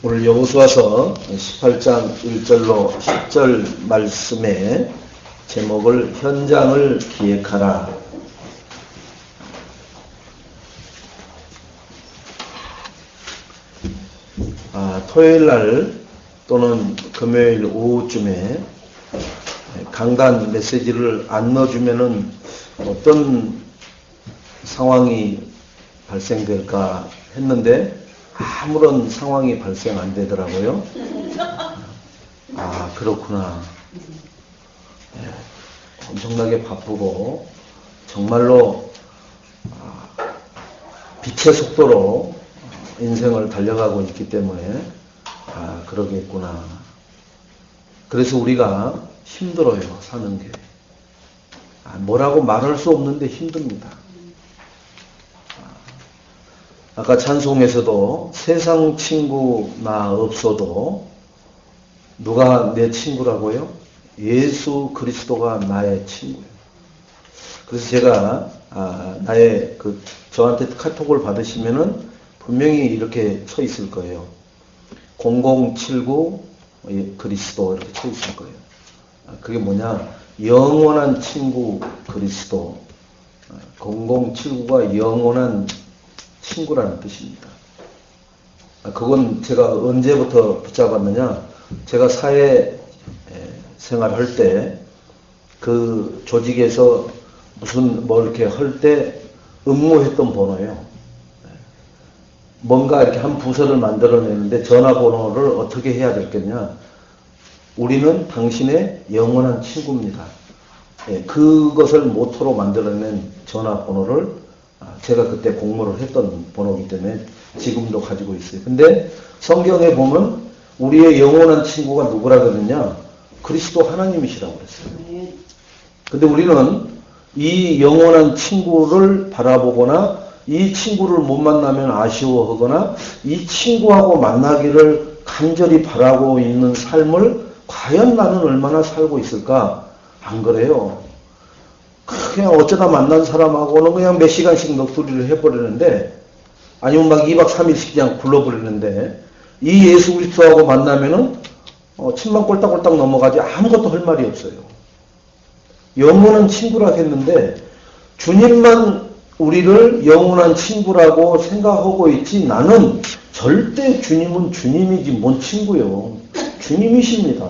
오늘 여호수아서 18장 1절로 10절 말씀의 제목을 현장을 기획하라. 토요일 날 또는 금요일 오후쯤에 강단 메시지를 안 넣어주면은 어떤 상황이 발생될까 했는데 아무런 상황이 발생 안 되더라고요. 그렇구나. 엄청나게 바쁘고 정말로 빛의 속도로 인생을 달려가고 있기 때문에 그러겠구나. 그래서 우리가 힘들어요, 사는 게. 뭐라고 말할 수 없는데 힘듭니다. 아까 찬송에서도 세상 친구 나 없어도 누가 내 친구라고요? 예수 그리스도가 나의 친구예요. 그래서 제가 저한테 카톡을 받으시면은 분명히 이렇게 쳐 있을 거예요. 0079 그리스도 이렇게 쳐 있을 거예요. 그게 뭐냐? 영원한 친구 그리스도. 0079가 영원한 친구라는 뜻입니다. 그건 제가 언제부터 붙잡았느냐? 제가 사회 생활할 때 그 조직에서 뭘 이렇게 할 때 응모했던 번호예요. 뭔가 이렇게 한 부서를 만들어내는데 전화번호를 어떻게 해야 되겠냐? 우리는 당신의 영원한 친구입니다. 그것을 모토로 만들어낸 전화번호를 제가 그때 공모를 했던 번호이기 때문에 지금도 가지고 있어요. 근데 성경에 보면 우리의 영원한 친구가 누구라 그러느냐? 그리스도 하나님이시라고 그랬어요. 근데 우리는 이 영원한 친구를 바라보거나 이 친구를 못 만나면 아쉬워하거나 이 친구하고 만나기를 간절히 바라고 있는 삶을 과연 나는 얼마나 살고 있을까? 안 그래요. 그냥 어쩌다 만난 사람하고는 그냥 몇 시간씩 넋두리를 해버리는데, 아니면 막 2박 3일씩 그냥 굴러버리는데, 이 예수 그리스도하고 만나면은 침만 꼴딱꼴딱 넘어가지 아무것도 할 말이 없어요. 영원한 친구라 했는데 주님만 우리를 영원한 친구라고 생각하고 있지, 나는 절대 주님은 주님이지 뭔 친구요. 주님이십니다.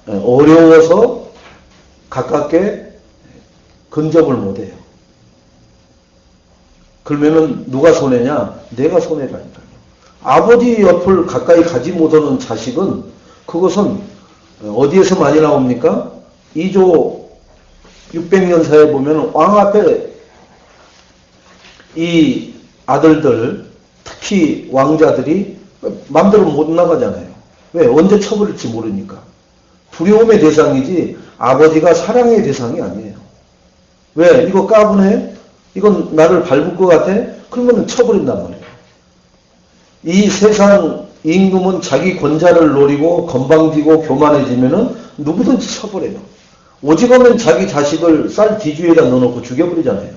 어려워서 가깝게 근접을 못해요. 그러면은 누가 손해냐? 내가 손해라니까요. 아버지 옆을 가까이 가지 못하는 자식은, 그것은 어디에서 많이 나옵니까? 2조 600년사에 보면 왕 앞에 이 아들들, 특히 왕자들이 마음대로 못 나가잖아요. 왜? 언제 쳐버릴지 모르니까. 두려움의 대상이지 아버지가 사랑의 대상이 아니에요. 왜? 이거 까부네? 이건 나를 밟을 것 같아? 그러면 쳐버린단 말이에요. 이 세상 임금은 자기 권자를 노리고 건방지고 교만해지면은 누구든지 쳐버려요. 오직하면 자기 자식을 쌀 뒤주에다 넣어놓고 죽여버리잖아요.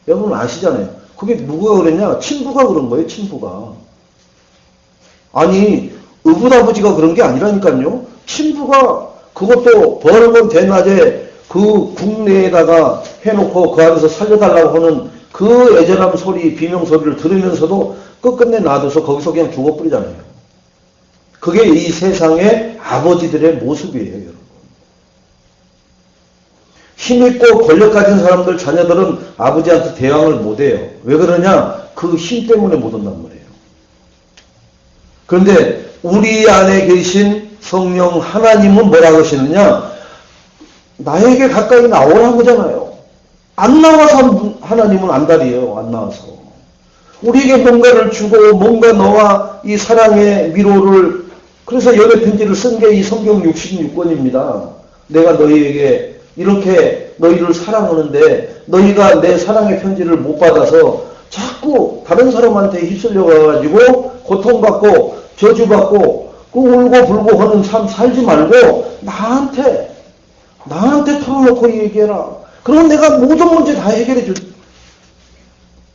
여러분 아시잖아요. 그게 누가 그랬냐? 친부가 그런 거예요, 친부가. 아니, 의붓아버지가 그런 게 아니라니까요. 친부가 그것도 벌건 대낮에 그 국내에다가 해놓고 그 안에서 살려달라고 하는 그 애절함 소리, 비명소리를 들으면서도 끝끝내 놔둬서 거기서 그냥 죽어버리잖아요. 그게 이 세상의 아버지들의 모습이에요, 여러분. 힘있고 권력 가진 사람들, 자녀들은 아버지한테 대항을 못해요. 왜 그러냐? 그 힘 때문에 못한단 말이에요. 그런데 우리 안에 계신 성령 하나님은 뭐라 그러시느냐? 나에게 가까이 나오라고 하잖아요. 안 나와서 하나님은 안달이에요. 안 나와서. 우리에게 뭔가를 주고 뭔가 너와 이 사랑의 위로를, 그래서 열애 편지를 쓴 게 이 성경 66권입니다. 내가 너희에게 이렇게 너희를 사랑하는데 너희가 내 사랑의 편지를 못 받아서 자꾸 다른 사람한테 휩쓸려 가가지고 고통받고 저주받고 그 울고 불고 하는 삶 살지 말고 나한테 털어놓고 얘기해라. 그럼 내가 모든 문제 다 해결해 줄.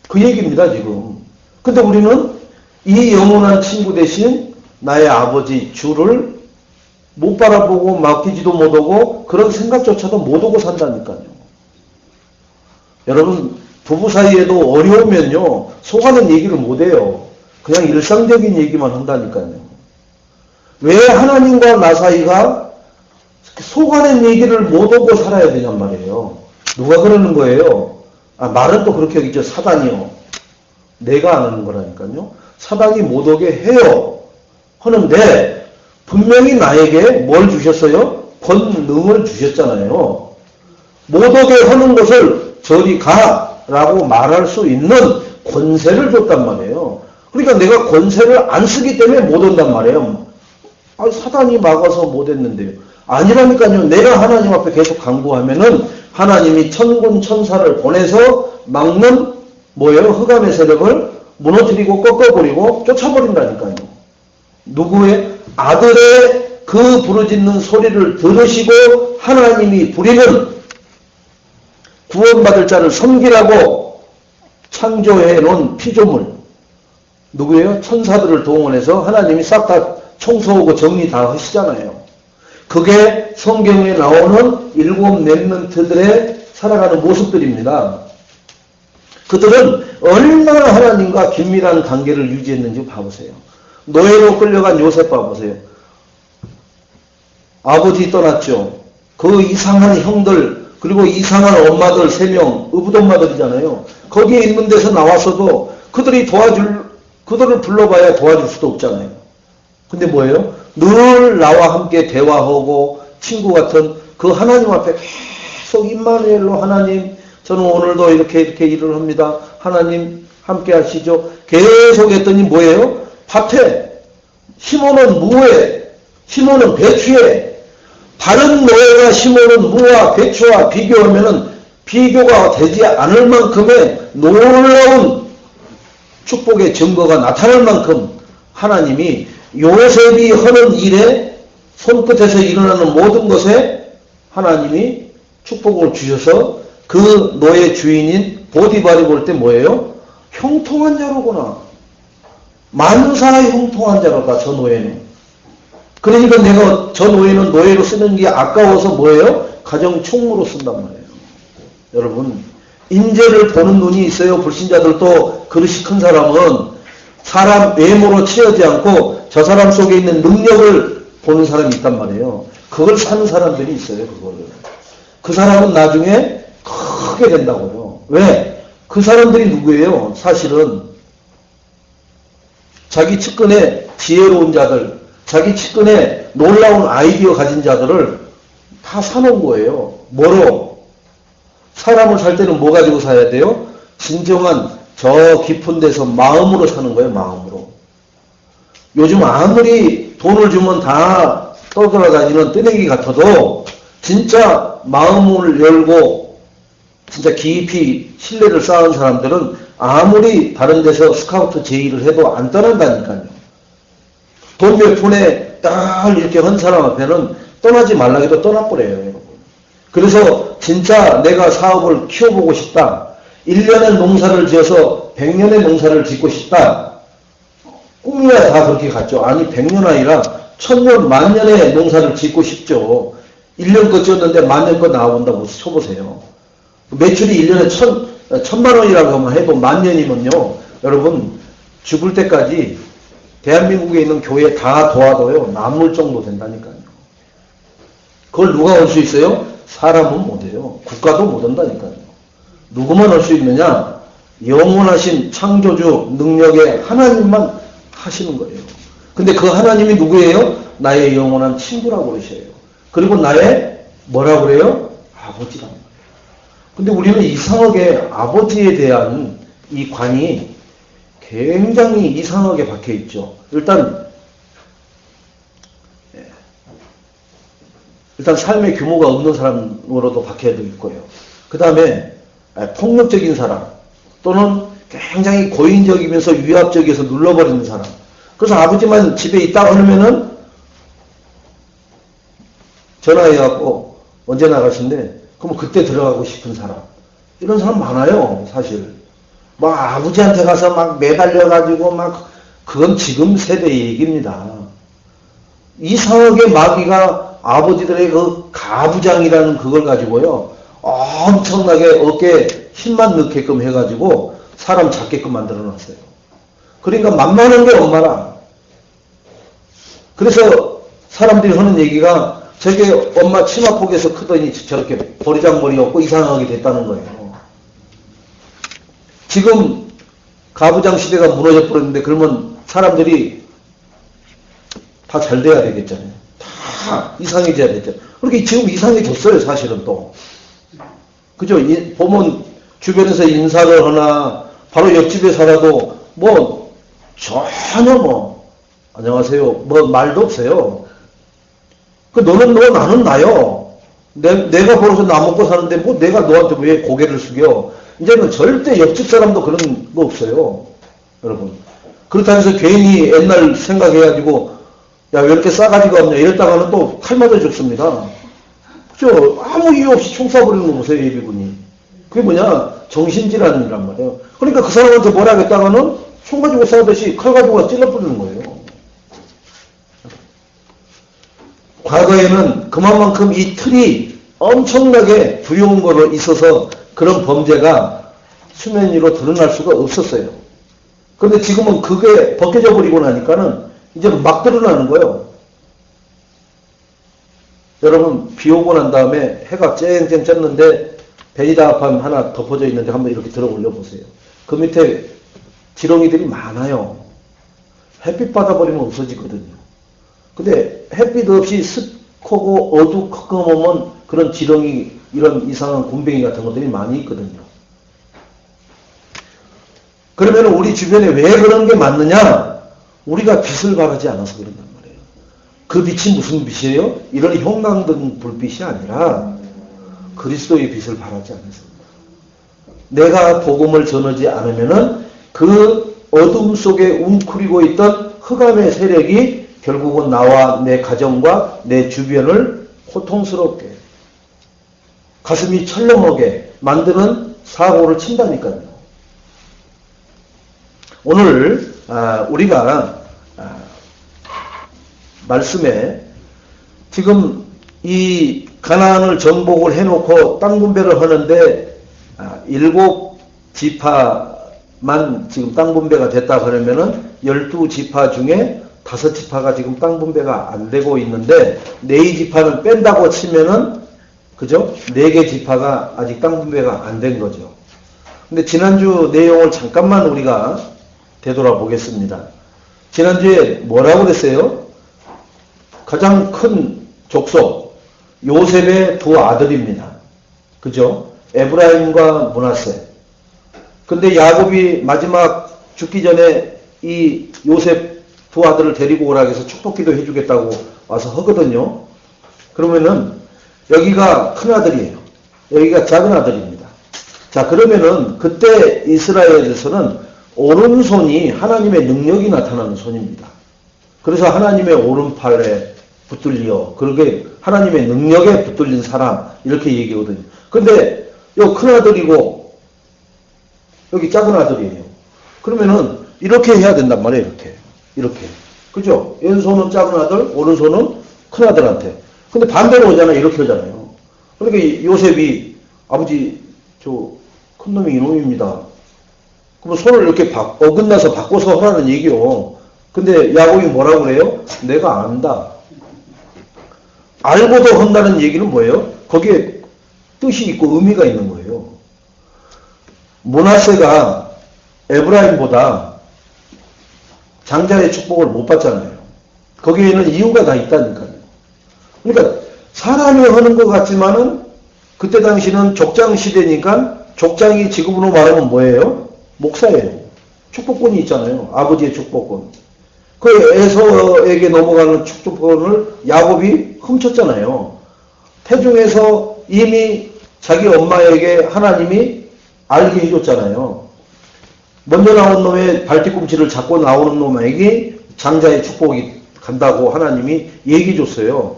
그 얘기입니다, 지금. 근데 우리는 이 영원한 친구 대신 나의 아버지 주를 못 바라보고 맡기지도 못하고 그런 생각조차도 못하고 산다니까요. 여러분 부부 사이에도 어려우면요 속하는 얘기를 못해요. 그냥 일상적인 얘기만 한다니까요. 왜 하나님과 나 사이가 속하는 얘기를 못하고 살아야 되냔 말이에요. 누가 그러는 거예요? 말은 또 그렇게 하겠죠. 사단이요. 내가 안 하는 거라니까요. 사단이 못하게 해요. 하는데 분명히 나에게 뭘 주셨어요? 권능을 주셨잖아요. 못하게 하는 것을 저리 가라고 말할 수 있는 권세를 줬단 말이에요. 그러니까 내가 권세를 안 쓰기 때문에 못 온단 말이에요. 사단이 막아서 못 했는데요. 아니라니까요. 내가 하나님 앞에 계속 간구하면은 하나님이 천군 천사를 보내서 막는 뭐예요? 흑암의 세력을 무너뜨리고 꺾어버리고 쫓아버린다니까요. 누구의? 아들의 그 부르짖는 소리를 들으시고 하나님이 부리는 구원받을 자를 섬기라고 창조해 놓은 피조물. 누구예요? 천사들을 동원해서 하나님이 싹 다 청소하고 정리 다 하시잖아요. 그게 성경에 나오는 7 렘넌트들의 살아가는 모습들입니다. 그들은 얼마나 하나님과 긴밀한 관계를 유지했는지 봐보세요. 노예로 끌려간 요셉 봐보세요. 아버지 떠났죠. 그 이상한 형들 그리고 이상한 엄마들 3명 의붓엄마들이잖아요. 거기에 있는 데서 나왔어도 그들을 불러봐야 도와줄 수도 없잖아요. 근데 뭐예요? 늘 나와 함께 대화하고 친구 같은 그 하나님 앞에 계속 임마누엘로 하나님 저는 오늘도 이렇게 일을 합니다. 하나님 함께 하시죠. 계속 했더니 뭐예요? 밭에 시몬은 무에 시몬은 배추에 다른 노예가 심어놓은 무와 배추와 비교하면은 비교가 되지 않을 만큼의 놀라운 축복의 증거가 나타날 만큼 하나님이 요셉이 하는 일에 손끝에서 일어나는 모든 것에 하나님이 축복을 주셔서 그 노예 주인인 보디발이 볼 때 뭐예요? 형통한 자로구나. 만사 형통한 자로다 저 노예는. 그러니까 내가 저 노예는 노예로 쓰는 게 아까워서 뭐예요? 가정 총무로 쓴단 말이에요. 여러분 인재를 보는 눈이 있어요. 불신자들도 그릇이 큰 사람은 사람 외모로 치려지 않고 저 사람 속에 있는 능력을 보는 사람이 있단 말이에요. 그걸 사는 사람들이 있어요. 그거를. 그 사람은 나중에 크게 된다고요. 왜? 그 사람들이 누구예요? 사실은 자기 측근에 지혜로운 자들 자기 측근에 놀라운 아이디어 가진 자들을 다 사놓은 거예요. 뭐로? 사람을 살 때는 뭐 가지고 사야 돼요? 진정한 저 깊은 데서 마음으로 사는 거예요. 마음으로. 요즘 아무리 돈을 주면 다 떠돌아다니는 뜨내기 같아도 진짜 마음을 열고 진짜 깊이 신뢰를 쌓은 사람들은 아무리 다른 데서 스카우트 제의를 해도 안 떠난다니까요. 돈 몇 푼에 딱 이렇게 한 사람 앞에는 떠나지 말라 해도 떠나버려요. 여러분. 그래서 진짜 내가 사업을 키워보고 싶다. 1년의 농사를 지어서 100년의 농사를 짓고 싶다. 꿈이야 다 그렇게 갔죠. 아니 100년 아니라 1000년 만년의 농사를 짓고 싶죠. 1년 거 지었는데 만년 거 나온다고 쳐보세요. 매출이 1년에 1000만 원이라고 하면 해도 만년이면요. 여러분 죽을 때까지 대한민국에 있는 교회 다 도와도요. 남을 정도 된다니까요. 그걸 누가 할 수 있어요? 사람은 못해요. 국가도 못한다니까요. 누구만 할 수 있느냐? 영원하신 창조주 능력의 하나님만 하시는 거예요. 근데 그 하나님이 누구예요? 나의 영원한 친구라고 그러셔요. 그리고 나의 뭐라고 그래요? 아버지라는 거예요. 근데 우리는 이상하게 아버지에 대한 이 관이 굉장히 이상하게 박혀 있죠. 일단 삶의 규모가 없는 사람으로도 박혀져 있고요. 그 다음에 폭력적인 사람 또는 굉장히 고인적이면서 위압적이어서 눌러버리는 사람. 그래서 아버지만 집에 있다 그러면은 전화해갖고 언제 나가신대? 그럼 그때 들어가고 싶은 사람. 이런 사람 많아요, 사실. 막 아버지한테 가서 막 매달려가지고 막 그건 지금 세대의 얘기입니다. 이상하게 마귀가 아버지들의 그 가부장이라는 그걸 가지고요, 엄청나게 어깨에 힘만 넣게끔 해가지고 사람 잡게끔 만들어 놨어요. 그러니까 만만한 게 엄마라. 그래서 사람들이 하는 얘기가 저게 엄마 치마폭에서 크더니 저렇게 버리장머리였고 이상하게 됐다는 거예요. 지금 가부장 시대가 무너져 버렸는데 그러면 사람들이 다 잘 돼야 되겠잖아요. 다 이상해져야 되죠. 그렇게 지금 이상해졌어요, 사실은 또. 그죠? 보면 주변에서 인사를 하나 바로 옆집에 살아도 뭐 전혀 뭐 안녕하세요 뭐 말도 없어요. 그 너는 너 나는 나요. 내가 벌어서 나 먹고 사는데 뭐 내가 너한테 왜 고개를 숙여. 이제는 절대 옆집 사람도 그런 거 없어요, 여러분. 그렇다고 해서 괜히 옛날 생각해가지고 야 왜 이렇게 싸가지가 없냐 이랬다가는 또 칼 맞아 죽습니다. 그죠? 아무 이유 없이 총 쏴버리는 거 보세요, 예비군이. 그게 뭐냐? 정신질환이란 말이에요. 그러니까 그 사람한테 뭐라 하겠다가는 총 가지고 싸우듯이 칼 가지고 찔러버리는 거예요. 과거에는 그만큼 이 틀이 엄청나게 두려운 거로 있어서 그런 범죄가 수면 위로 드러날 수가 없었어요. 그런데 지금은 그게 벗겨져 버리고 나니까는 이제 막 드러나는 거예요. 여러분, 비 오고 난 다음에 해가 쨍쨍 쪘는데 베니다판 하나 덮어져 있는데 한번 이렇게 들어 올려보세요. 그 밑에 지렁이들이 많아요. 햇빛 받아버리면 없어지거든요. 근데 햇빛 없이 습하고 어두컴컴하면 그런 지렁이, 이런 이상한 곰뱅이 같은 것들이 많이 있거든요. 그러면 우리 주변에 왜 그런 게 많느냐? 우리가 빛을 발하지 않아서 그런단 말이에요. 그 빛이 무슨 빛이에요? 이런 형광등 불빛이 아니라 그리스도의 빛을 발하지 않아서. 내가 복음을 전하지 않으면은 그 어둠 속에 웅크리고 있던 흑암의 세력이 결국은 나와 내 가정과 내 주변을 고통스럽게 가슴이 철렁하게 만드는 사고를 친다니까요. 오늘 우리가 말씀에 지금 이 가나안을 정복을 해놓고 땅 분배를 하는데 7지파만 지금 땅 분배가 됐다 그러면은 12지파 중에 5지파가 지금 땅 분배가 안 되고 있는데 4지파는 뺀다고 치면은 그죠? 4개 지파가 아직 땅 분배가 안 된 거죠. 근데 지난주 내용을 잠깐만 우리가 되돌아보겠습니다. 지난주에 뭐라고 그랬어요? 가장 큰 족속 요셉의 두 아들입니다. 그죠? 에브라임과 므낫세. 근데 야곱이 마지막 죽기 전에 이 요셉 두 아들을 데리고 오라 해서 축복기도 해주겠다고 와서 하거든요. 그러면은 여기가 큰 아들이에요. 여기가 작은 아들입니다. 자, 그러면은 그때 이스라엘에서는 오른손이 하나님의 능력이 나타나는 손입니다. 그래서 하나님의 오른팔에 붙들려, 그렇게 하나님의 능력에 붙들린 사람, 이렇게 얘기하거든요. 근데 여기 큰 아들이고 여기 작은 아들이에요. 그러면은 이렇게 해야 된단 말이에요. 이렇게 그죠? 왼손은 작은 아들, 오른손은 큰 아들한테. 근데 반대로 오잖아요. 이렇게 오잖아요. 그러니까 요셉이 아버지 저 큰놈이 이놈입니다. 그럼 손을 이렇게 어긋나서 바꿔서 하라는 얘기요. 근데 야곱이 뭐라고 그래요? 내가 안다. 알고도 한다는 얘기는 뭐예요? 거기에 뜻이 있고 의미가 있는 거예요. 므낫세가 에브라임보다 장자의 축복을 못 받잖아요. 거기에는 이유가 다 있다니까요. 그러니까 사람이 하는 것 같지만은 그때 당시는 족장 시대니까 족장이 지금으로 말하면 뭐예요? 목사예요. 축복권이 있잖아요. 아버지의 축복권. 그 에서에게 넘어가는 축복권을 야곱이 훔쳤잖아요. 태중에서 이미 자기 엄마에게 하나님이 알게 해줬잖아요. 먼저 나온 놈의 발뒤꿈치를 잡고 나오는 놈에게 장자의 축복이 간다고 하나님이 얘기해줬어요.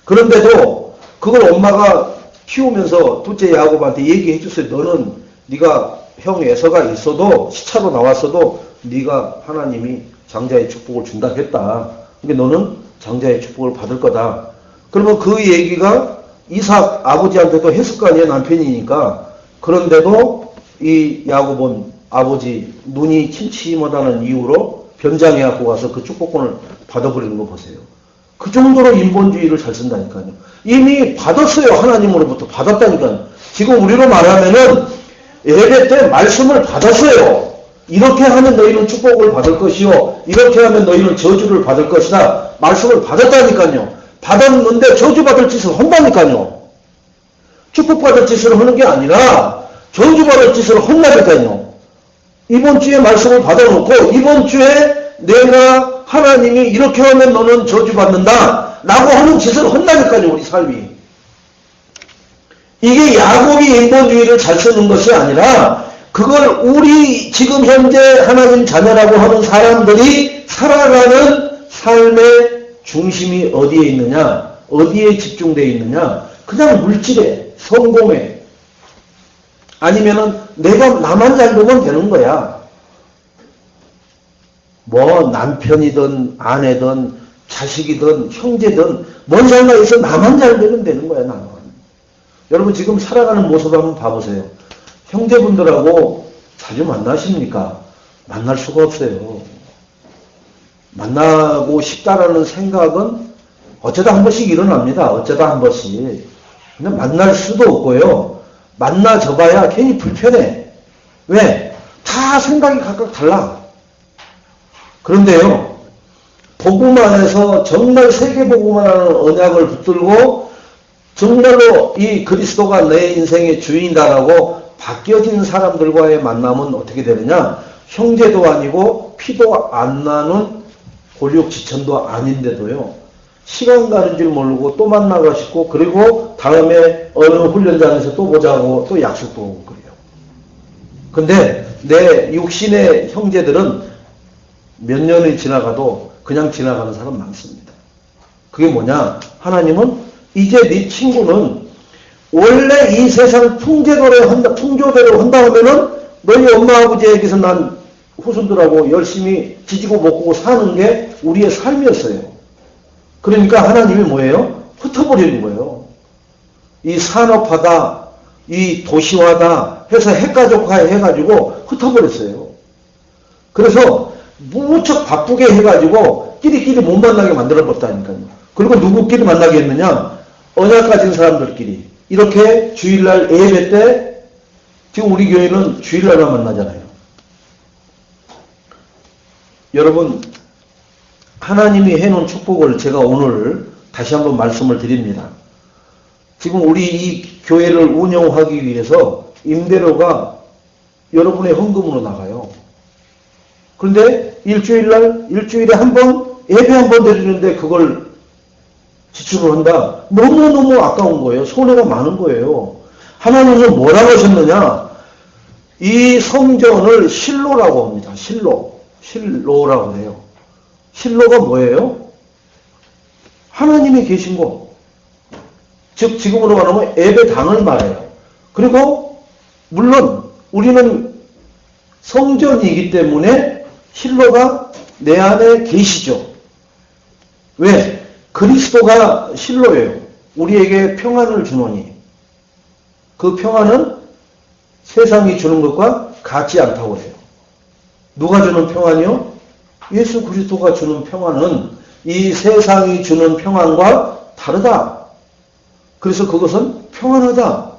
그런데도 그걸 엄마가 키우면서 둘째 야곱한테 얘기해줬어요. 너는 네가 형 에서가 있어도 시차로 나왔어도 네가 하나님이 장자의 축복을 준다 했다. 그러니까 너는 장자의 축복을 받을 거다. 그러면 그 얘기가 이삭 아버지한테도 했을 거 아니에요. 남편이니까. 그런데도 이 야곱은 아버지 눈이 침침하다는 이유로 변장해 갖고 가서 그 축복권을 받아버리는 거 보세요. 그 정도로 인본주의를 잘 쓴다니까요. 이미 받았어요. 하나님으로부터 받았다니까요. 지금 우리로 말하면은 예배 때 말씀을 받았어요. 이렇게 하면 너희는 축복을 받을 것이요, 이렇게 하면 너희는 저주를 받을 것이다. 말씀을 받았다니까요. 받았는데 저주받을 짓을 한다니까요. 축복받을 짓을 하는 게 아니라 저주받을 짓을 한다니까요. 이번 주에 말씀을 받아놓고 이번 주에 내가 하나님이 이렇게 하면 너는 저주받는다 라고 하는 짓을 한다니까요. 우리 삶이. 이게 야곱이 인본주의를 잘 쓰는 것이 아니라 그걸 우리 지금 현재 하나님 자녀라고 하는 사람들이 살아가는 삶의 중심이 어디에 있느냐, 어디에 집중되어 있느냐, 그냥 물질에, 성공에, 아니면은 내가 나만 잘 되면 되는 거야. 뭐 남편이든 아내든 자식이든 형제든 뭔 상관이 있어. 나만 잘 되면 되는 거야. 나만. 여러분 지금 살아가는 모습 한번 봐보세요. 형제분들하고 자주 만나십니까? 만날 수가 없어요. 만나고 싶다라는 생각은 어쩌다 한 번씩 일어납니다. 어쩌다 한 번씩. 근데 만날 수도 없고요. 만나줘봐야 괜히 불편해. 왜? 다 생각이 각각 달라. 그런데요, 복음만 해서 정말 세계복음만 하는 언약을 붙들고 정말로 이 그리스도가 내 인생의 주인이다라고 바뀌어진 사람들과의 만남은 어떻게 되느냐? 형제도 아니고 피도 안 나는 골육지천도 아닌데도요, 시간 가는 줄 모르고 또 만나고 싶고, 그리고 다음에 어느 훈련장에서 또 보자고 또 약속도 오고 그래요. 근데 내 육신의 형제들은 몇 년이 지나가도 그냥 지나가는 사람 많습니다. 그게 뭐냐? 하나님은 이제 네 친구는 원래 이 세상 풍조대로 한다 하면은 너희 엄마 아버지에게서 난 후손들하고 열심히 지지고 먹고 사는 게 우리의 삶이었어요. 그러니까 하나님이 뭐예요? 흩어버리는 거예요. 이 산업화다, 이 도시화다 해서 핵가족화 해가지고 흩어버렸어요. 그래서 무척 바쁘게 해가지고 끼리끼리 못 만나게 만들어버렸다니까요. 그리고 누구끼리 만나게 했느냐? 언약 가진 사람들끼리. 이렇게 주일날 예배 때, 지금 우리 교회는 주일날만 만나잖아요. 여러분, 하나님이 해놓은 축복을 제가 오늘 다시 한번 말씀을 드립니다. 지금 우리 이 교회를 운영하기 위해서 임대료가 여러분의 헌금으로 나가요. 그런데 일주일에 한 번, 예배 한 번 드리는데 그걸 지출을 한다? 너무너무 아까운 거예요. 손해가 많은 거예요. 하나님은 뭐라고 하셨느냐? 이 성전을 실로라고 합니다. 실로라고 해요. 실로가 뭐예요? 하나님이 계신 곳. 즉 지금으로 말하면 예배당을 말해요. 그리고 물론 우리는 성전이기 때문에 실로가 내 안에 계시죠. 왜? 그리스도가 실로예요. 우리에게 평안을 주노니. 그 평안은 세상이 주는 것과 같지 않다고 해요. 누가 주는 평안이요? 예수 그리스도가 주는 평안은 이 세상이 주는 평안과 다르다. 그래서 그것은 평안하다.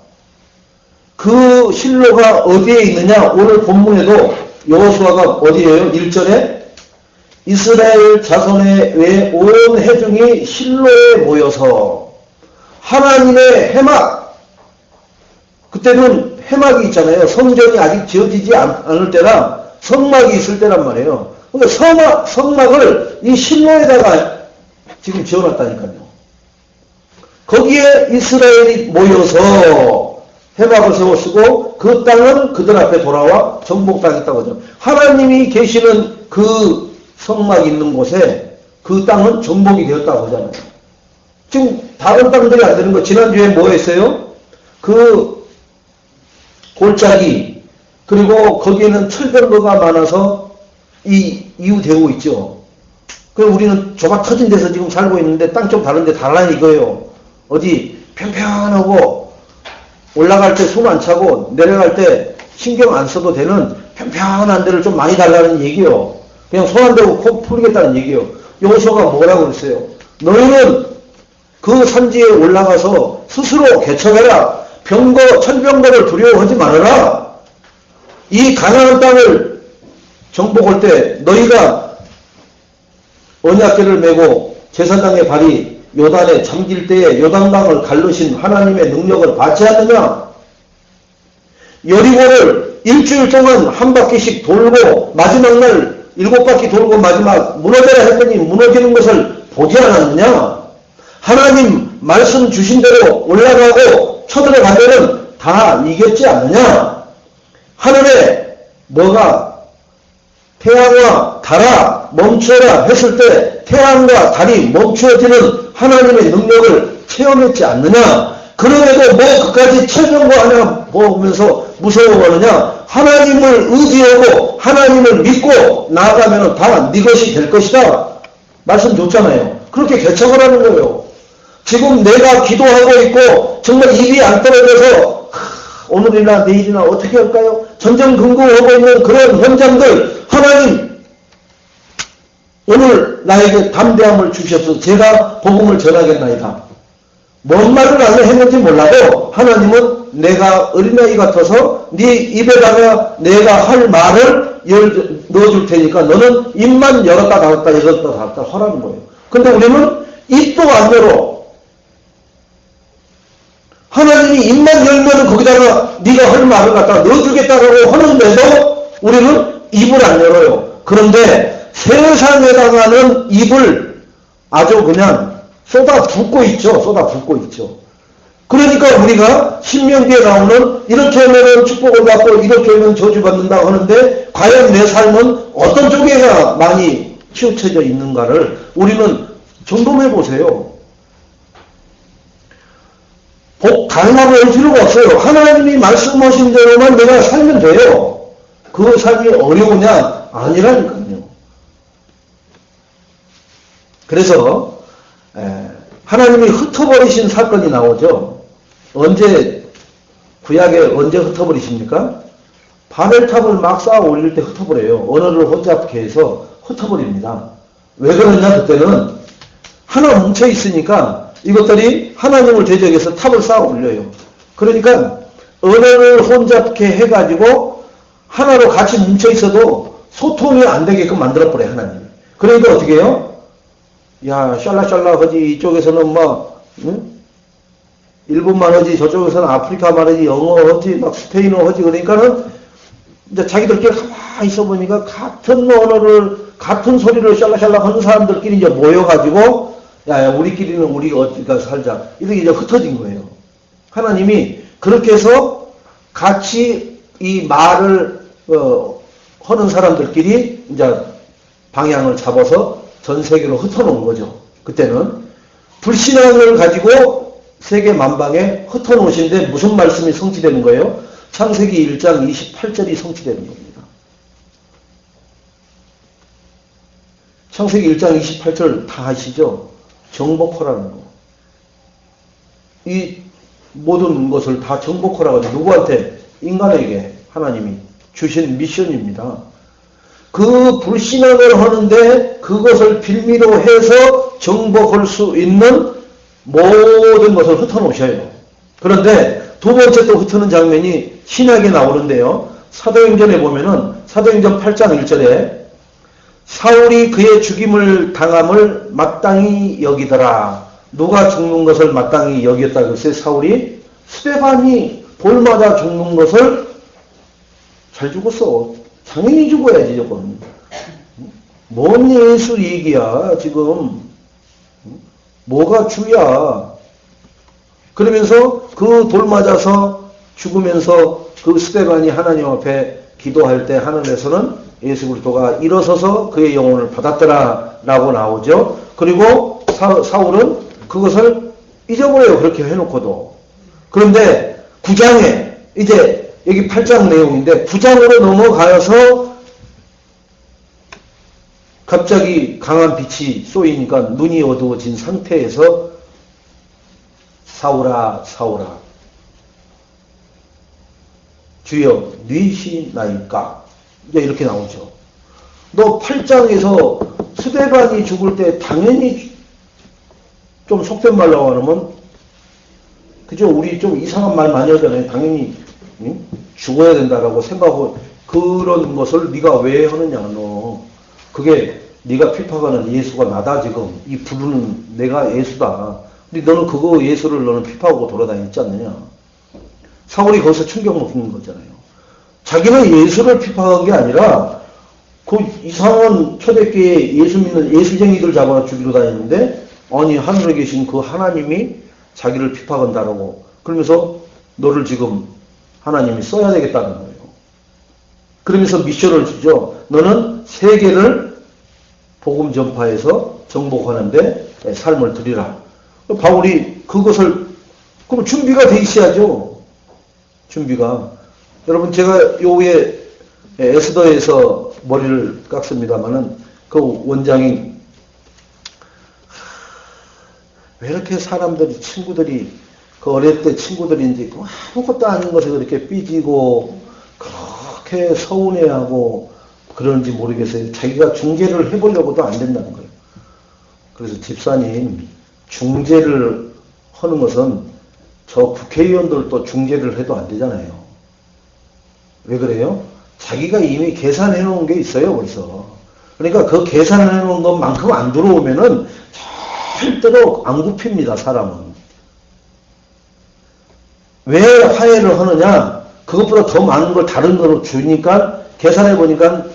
그 실로가 어디에 있느냐? 오늘 본문에도 여호수아가 어디에요? 1절에 이스라엘 자손의 외 온 회중이 실로에 모여서 하나님의 해막, 그때는 해막이 있잖아요. 성전이 아직 지어지지 않을 때라 성막이 있을 때란 말이에요. 그러니까 성막을 이 실로에다가 지금 지어놨다니까요. 거기에 이스라엘이 모여서 해막을 세웠고 그 땅은 그들 앞에 돌아와 정복당했다고 하죠. 하나님이 계시는 그 성막이 있는 곳에 그 땅은 정복이 되었다고 하잖아요. 지금 다른 땅들이 안 되는 거, 지난주에 뭐 했어요? 그 골짜기, 그리고 거기에는 철병거가 많아서 이유되고 있죠. 그 우리는 좁아 터진 데서 지금 살고 있는데 땅 좀 다른데 달라 이거예요. 어디 평평하고 올라갈 때 숨 안 차고 내려갈 때 신경 안 써도 되는 평평한 데를 좀 많이 달라는 얘기요. 그냥 손 안 대고 코 풀겠다는 얘기요. 여호수아가 뭐라고 그랬어요? 너희는 그 산지에 올라가서 스스로 개척해라. 천병거를 두려워하지 말아라. 이 가나안 땅을 정복할 때 너희가 언약궤를 메고 제사장의 발이 요단에 잠길 때에 요단강을 갈르신 하나님의 능력을 받지 않느냐? 여리고를 일주일 동안 한 바퀴씩 돌고 마지막 날 7바퀴 돌고 마지막 무너져라 했더니 무너지는 것을 보지 않았느냐? 하나님 말씀 주신 대로 올라가고 쳐들어가면은 다 이겼지 않느냐? 하늘에 뭐가 태양과 달아 멈춰라 했을 때 태양과 달이 멈추어지는 하나님의 능력을 체험했지 않느냐? 그럼에도 뭐 그까지 철병거 하나 보면서 무서워하느냐? 하나님을 의지하고 하나님을 믿고 나아가면 다 네 것이 될 것이다. 말씀 줬잖아요. 그렇게 개척을 하는 거예요. 지금 내가 기도하고 있고 정말 입이 안 떨어져서 오늘이나 내일이나 어떻게 할까요? 전전긍긍하고 있는 그런 현장들 하나님 오늘 나에게 담대함을 주셔서 제가 복음을 전하겠나이다. 뭔 말을 안 했는지 몰라도 하나님은 내가 어린아이 같아서 네 입에다가 내가 할 말을 넣어줄 테니까 너는 입만 열었다 닫았다 하라는 거예요. 근데 우리는 입도 안 열어. 하나님이 입만 열면 거기다가 네가 할 말을 갖다 넣어주겠다고 하는데도 우리는 입을 안 열어요. 그런데 세상에다가는 입을 아주 그냥 쏟아붓고 있죠. 그러니까 우리가 신명기에 나오는 이렇게 하면 축복을 받고 이렇게 하면 저주받는다 하는데 과연 내 삶은 어떤 쪽에가 많이 치우쳐져 있는가를 우리는 점검해 보세요. 복 달라고 할 필요가 없어요. 하나님이 말씀하신 대로만 내가 살면 돼요. 그 삶이 어려우냐? 아니라니까요. 그래서 하나님이 흩어버리신 사건이 나오죠. 언제 구약에 언제 흩어버리십니까? 바벨탑을 막 쌓아 올릴 때 흩어버려요. 언어를 혼잡케 해서 흩어버립니다. 왜 그러냐? 그때는 하나 뭉쳐 있으니까 이것들이 하나님을 대적해서 탑을 쌓아 올려요. 그러니까 언어를 혼잡케 해가지고 하나로 같이 뭉쳐 있어도 소통이 안 되게끔 만들어버려요. 하나님. 그러니까 어떻게 해요? 야 샬라샬라 하지 이쪽에서는 막 일본말 하지 저쪽에서는 아프리카 말 하지 영어 하지 막 스페인어 하지 그러니까는 이제 자기들끼리 가만히 있어 보니까 같은 언어를 같은 소리를 샬라샬라 하는 사람들끼리 이제 모여가지고 야 우리끼리는 우리가 어디가 살자 이렇게 이제 흩어진 거예요. 하나님이 그렇게 해서 같이 이 말을 하는 사람들끼리 이제 방향을 잡아서 전 세계로 흩어놓은 거죠. 그때는 불신앙을 가지고 세계 만방에 흩어놓으신데 무슨 말씀이 성취되는 거예요? 창세기 1장 28절이 성취되는 겁니다. 창세기 1장 28절 다 아시죠? 정복하라는 거. 이 모든 것을 다 정복하라고 하죠. 누구한테? 인간에게 하나님이 주신 미션입니다. 그 불신앙을 하는데 그것을 빌미로 해서 정복할 수 있는 모든 것을 흩어놓으셔요. 그런데 두 번째 또 흩어는 장면이 신약에 나오는데요. 사도행전에 보면은 사도행전 8장 1절에 사울이 그의 죽임을 당함을 마땅히 여기더라. 누가 죽는 것을 마땅히 여겼다 글쎄 사울이 스데반이 돌 맞아 죽는 것을 잘 죽었어. 당연히 죽어야지 저건. 뭔 예수 얘기야 지금. 뭐가 주야. 그러면서 그 돌 맞아서 죽으면서 그 스데반이 하나님 앞에 기도할 때 하늘에서는 예수 그리스도가 일어서서 그의 영혼을 받았더라 라고 나오죠. 그리고 사울은 그것을 잊어버려요. 그렇게 해놓고도. 그런데 9장에 이제 여기 8장 내용인데 9장으로 넘어가서 갑자기 강한 빛이 쏘이니까 눈이 어두워진 상태에서 사울아 사울아 주여 뉘시나이까 이제 이렇게 나오죠. 너 8장에서 스데반이 죽을 때 당연히 좀 속된 말로 하면 그죠? 우리 좀 이상한 말 많이 하잖아요. 당연히 죽어야 된다라고 생각하고 그런 것을 네가 왜 하느냐 너. 그게 네가 핍박하는 예수가 나다 지금. 이 부르는 내가 예수다. 근데 너는 그거 예수를 너는 핍박하고 돌아다녔지 않느냐. 사울이 거기서 충격 먹는 거잖아요. 자기는 예수를 핍박한 게 아니라 그 이상한 초대교회 예수 믿는 예수쟁이들 잡아 죽이러 다녔는데 아니 하늘에 계신 그 하나님이 자기를 핍박한다라고 그러면서 너를 지금 하나님이 써야 되겠다는 거예요. 그러면서 미션을 주죠. 너는 세계를 복음 전파해서 정복하는데 삶을 드리라. 바울이 그것을 그럼 준비가 돼 있어야죠. 준비가. 여러분 제가 요 위에 에스더에서 머리를 깎습니다만은 그 원장이 왜 이렇게 사람들이 친구들이 그 어릴 때 친구들이 이제 아무것도 아닌 것에 그렇게 삐지고 그렇게 서운해하고 그런지 모르겠어요. 자기가 중재를 해보려고도 안 된다는 거예요. 그래서 집사님 중재를 하는 것은 저 국회의원들도 중재를 해도 안 되잖아요. 왜 그래요? 자기가 이미 계산해 놓은 게 있어요, 벌써. 그러니까 그 계산해 놓은 것만큼 안 들어오면은 절대로 안 굽힙니다, 사람은. 왜 화해를 하느냐? 그것보다 더 많은 걸 다른 거로 주니까 계산해 보니까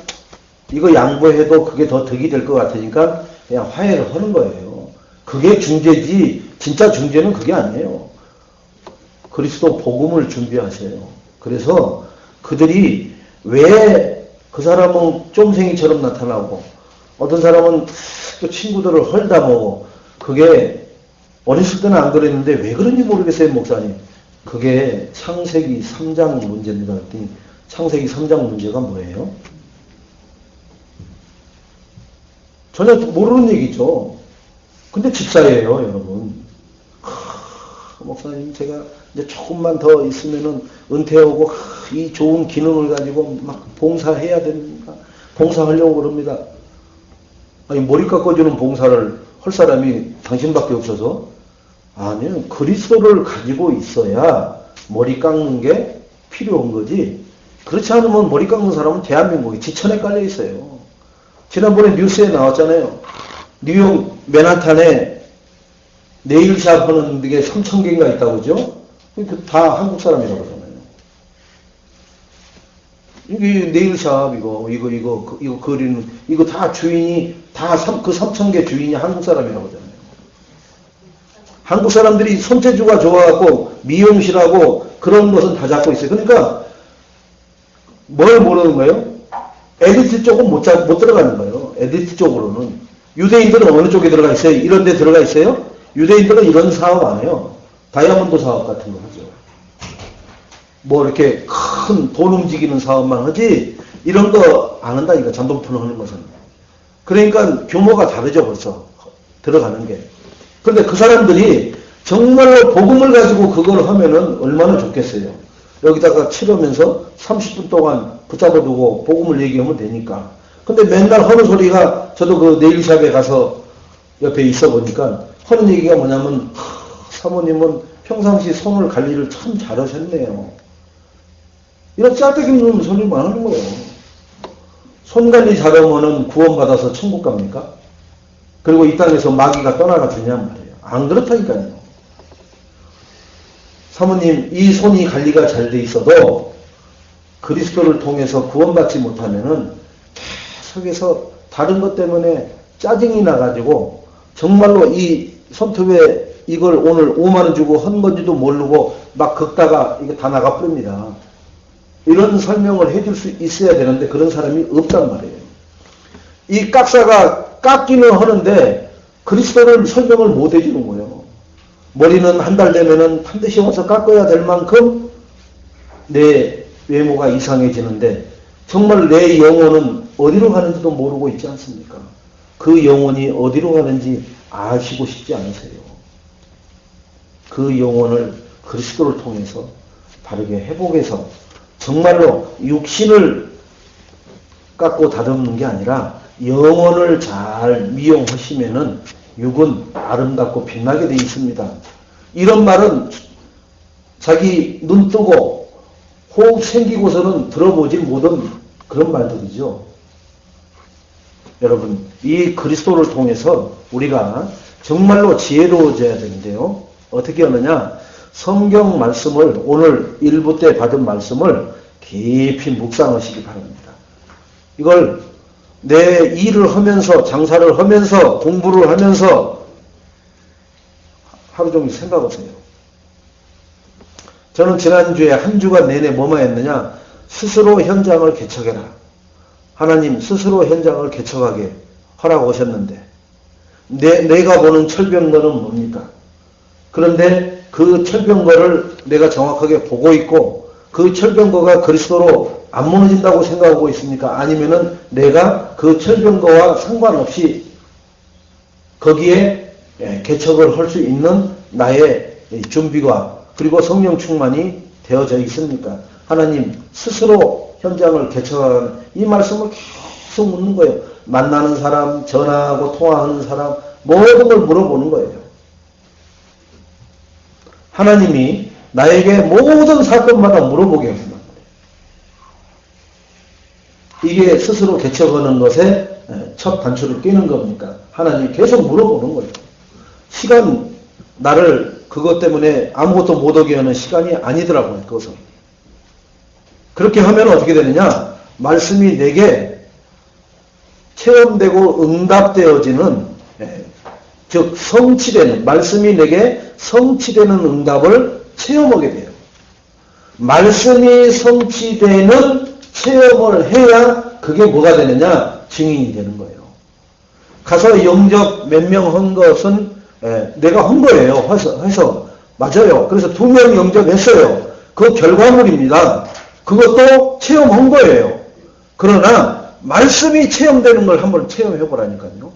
이거 양보해도 그게 더 득이 될 것 같으니까 그냥 화해를 하는 거예요. 그게 중재지, 진짜 중재는 그게 아니에요. 그리스도 복음을 준비하세요. 그래서 그들이 왜 그 사람은 쫌생이처럼 나타나고 어떤 사람은 또 친구들을 헐다먹고 그게 어렸을 때는 안 그랬는데 왜 그런지 모르겠어요, 목사님. 그게 창세기 3장 문제입니다. 그랬더니 창세기 3장 문제가 뭐예요? 전혀 모르는 얘기죠. 근데 집사예요, 여러분. 목사님, 제가 이제 조금만 더 있으면은 은퇴하고 이 좋은 기능을 가지고 막 봉사해야 됩니까? 봉사하려고 그럽니다. 아니, 머리 깎아주는 봉사를 할 사람이 당신밖에 없어서? 아니요. 그리스도를 가지고 있어야 머리 깎는 게 필요한 거지. 그렇지 않으면 머리 깎는 사람은 대한민국이 지천에 깔려 있어요. 지난번에 뉴스에 나왔잖아요. 뉴욕 맨하탄에 네일샵 하는 게 3,000개인가 있다고 그죠? 다 한국 사람이라고 그러잖아요. 이게 네일샵 이거 그리는 이거 다 주인이 다 그 3,000개 주인이 한국 사람이라고 하잖아요. 한국 사람들이 손재주가 좋아갖고 미용실하고 그런 것은 다 잡고 있어요. 그러니까 뭘 모르는 거예요? 에디트 쪽은 못 들어가는 거예요. 에디트 쪽으로는. 유대인들은 어느 쪽에 들어가 있어요? 이런 데 들어가 있어요? 유대인들은 이런 사업 안 해요. 다이아몬드 사업 같은 거 하죠. 뭐 이렇게 큰 돈 움직이는 사업만 하지 이런 거 안 한다 이거 잔돈푼 하는 것은. 그러니까 규모가 다르죠 벌써 들어가는 게. 그런데 그 사람들이 정말로 복음을 가지고 그걸 하면은 얼마나 좋겠어요. 여기다가 치르면서 30분 동안 붙잡아두고 복음을 얘기하면 되니까. 근데 맨날 하는 소리가 저도 그 네일샵에 가서 옆에 있어 보니까 하는 얘기가 뭐냐면 사모님은 평상시 손을 관리를 참 잘하셨네요. 이런 짤데기 없는 소리만 하는 거예요. 손 관리 잘하면은 구원받아서 천국 갑니까? 그리고 이 땅에서 마귀가 떠나가 주냔 말이에요. 안 그렇다니까요. 사모님 이 손이 관리가 잘 돼 있어도 그리스도를 통해서 구원받지 못하면은 계속해서 다른 것 때문에 짜증이 나가지고 정말로 이 손톱에 이걸 오늘 5만원 주고 한 건지도 모르고 막 긁다가 이게 다 나가버립니다. 이런 설명을 해줄 수 있어야 되는데 그런 사람이 없단 말이에요. 이 깍사가 깎기는 하는데 그리스도를 설명을 못 해주는 거예요. 머리는 한 달 되면은 반드시 와서 깎아야 될 만큼 내 외모가 이상해지는데 정말 내 영혼은 어디로 가는지도 모르고 있지 않습니까? 그 영혼이 어디로 가는지 아시고 싶지 않으세요? 그 영혼을 그리스도를 통해서 바르게 회복해서 정말로 육신을 깎고 다듬는 게 아니라 영혼을 잘 미용하시면은 육은 아름답고 빛나게 되어 있습니다. 이런 말은 자기 눈 뜨고 호흡 생기고서는 들어보지 못한 그런 말들이죠. 여러분, 이 그리스도를 통해서 우리가 정말로 지혜로워져야 되는데요. 어떻게 하느냐? 성경 말씀을 오늘 1부 때 받은 말씀을 깊이 묵상하시기 바랍니다. 이걸 내 일을 하면서 장사를 하면서 공부를 하면서 하루 종일 생각하세요. 저는 지난주에 한 주간 내내 뭐만 했느냐? 스스로 현장을 개척해라. 하나님 스스로 현장을 개척하게 허락하셨는데 내가 보는 철병거는 뭡니까? 그런데 그 철병거를 내가 정확하게 보고 있고 그 철병거가 그리스도로 안 무너진다고 생각하고 있습니까? 아니면은 내가 그 철병거와 상관없이 거기에 개척을 할 수 있는 나의 준비가 그리고 성령 충만이 되어져 있습니까? 하나님 스스로 현장을 개척하는 이 말씀을 계속 묻는 거예요. 만나는 사람, 전화하고 통화하는 사람 모든 걸 물어보는 거예요. 하나님이 나에게 모든 사건마다 물어보게 한단 말이에요. 이게 스스로 개척하는 것에 첫 단추를 끼는 겁니까? 하나님이 계속 물어보는 거예요. 시간 나를 그것 때문에 아무것도 못하게 하는 시간이 아니더라고요. 그것은. 그렇게 하면 어떻게 되느냐? 말씀이 내게 체험되고 응답되어지는 즉 성취되는 말씀이 내게 성취되는 응답을 체험하게 돼요. 말씀이 성취되는 체험을 해야 그게 뭐가 되느냐? 증인이 되는 거예요. 가서 영접 몇 명 한 것은 내가 한 거예요. 해서 맞아요. 그래서 2명 영접했어요. 그 결과물입니다. 그것도 체험한 거예요. 그러나 말씀이 체험되는 걸 한번 체험해 보라니까요.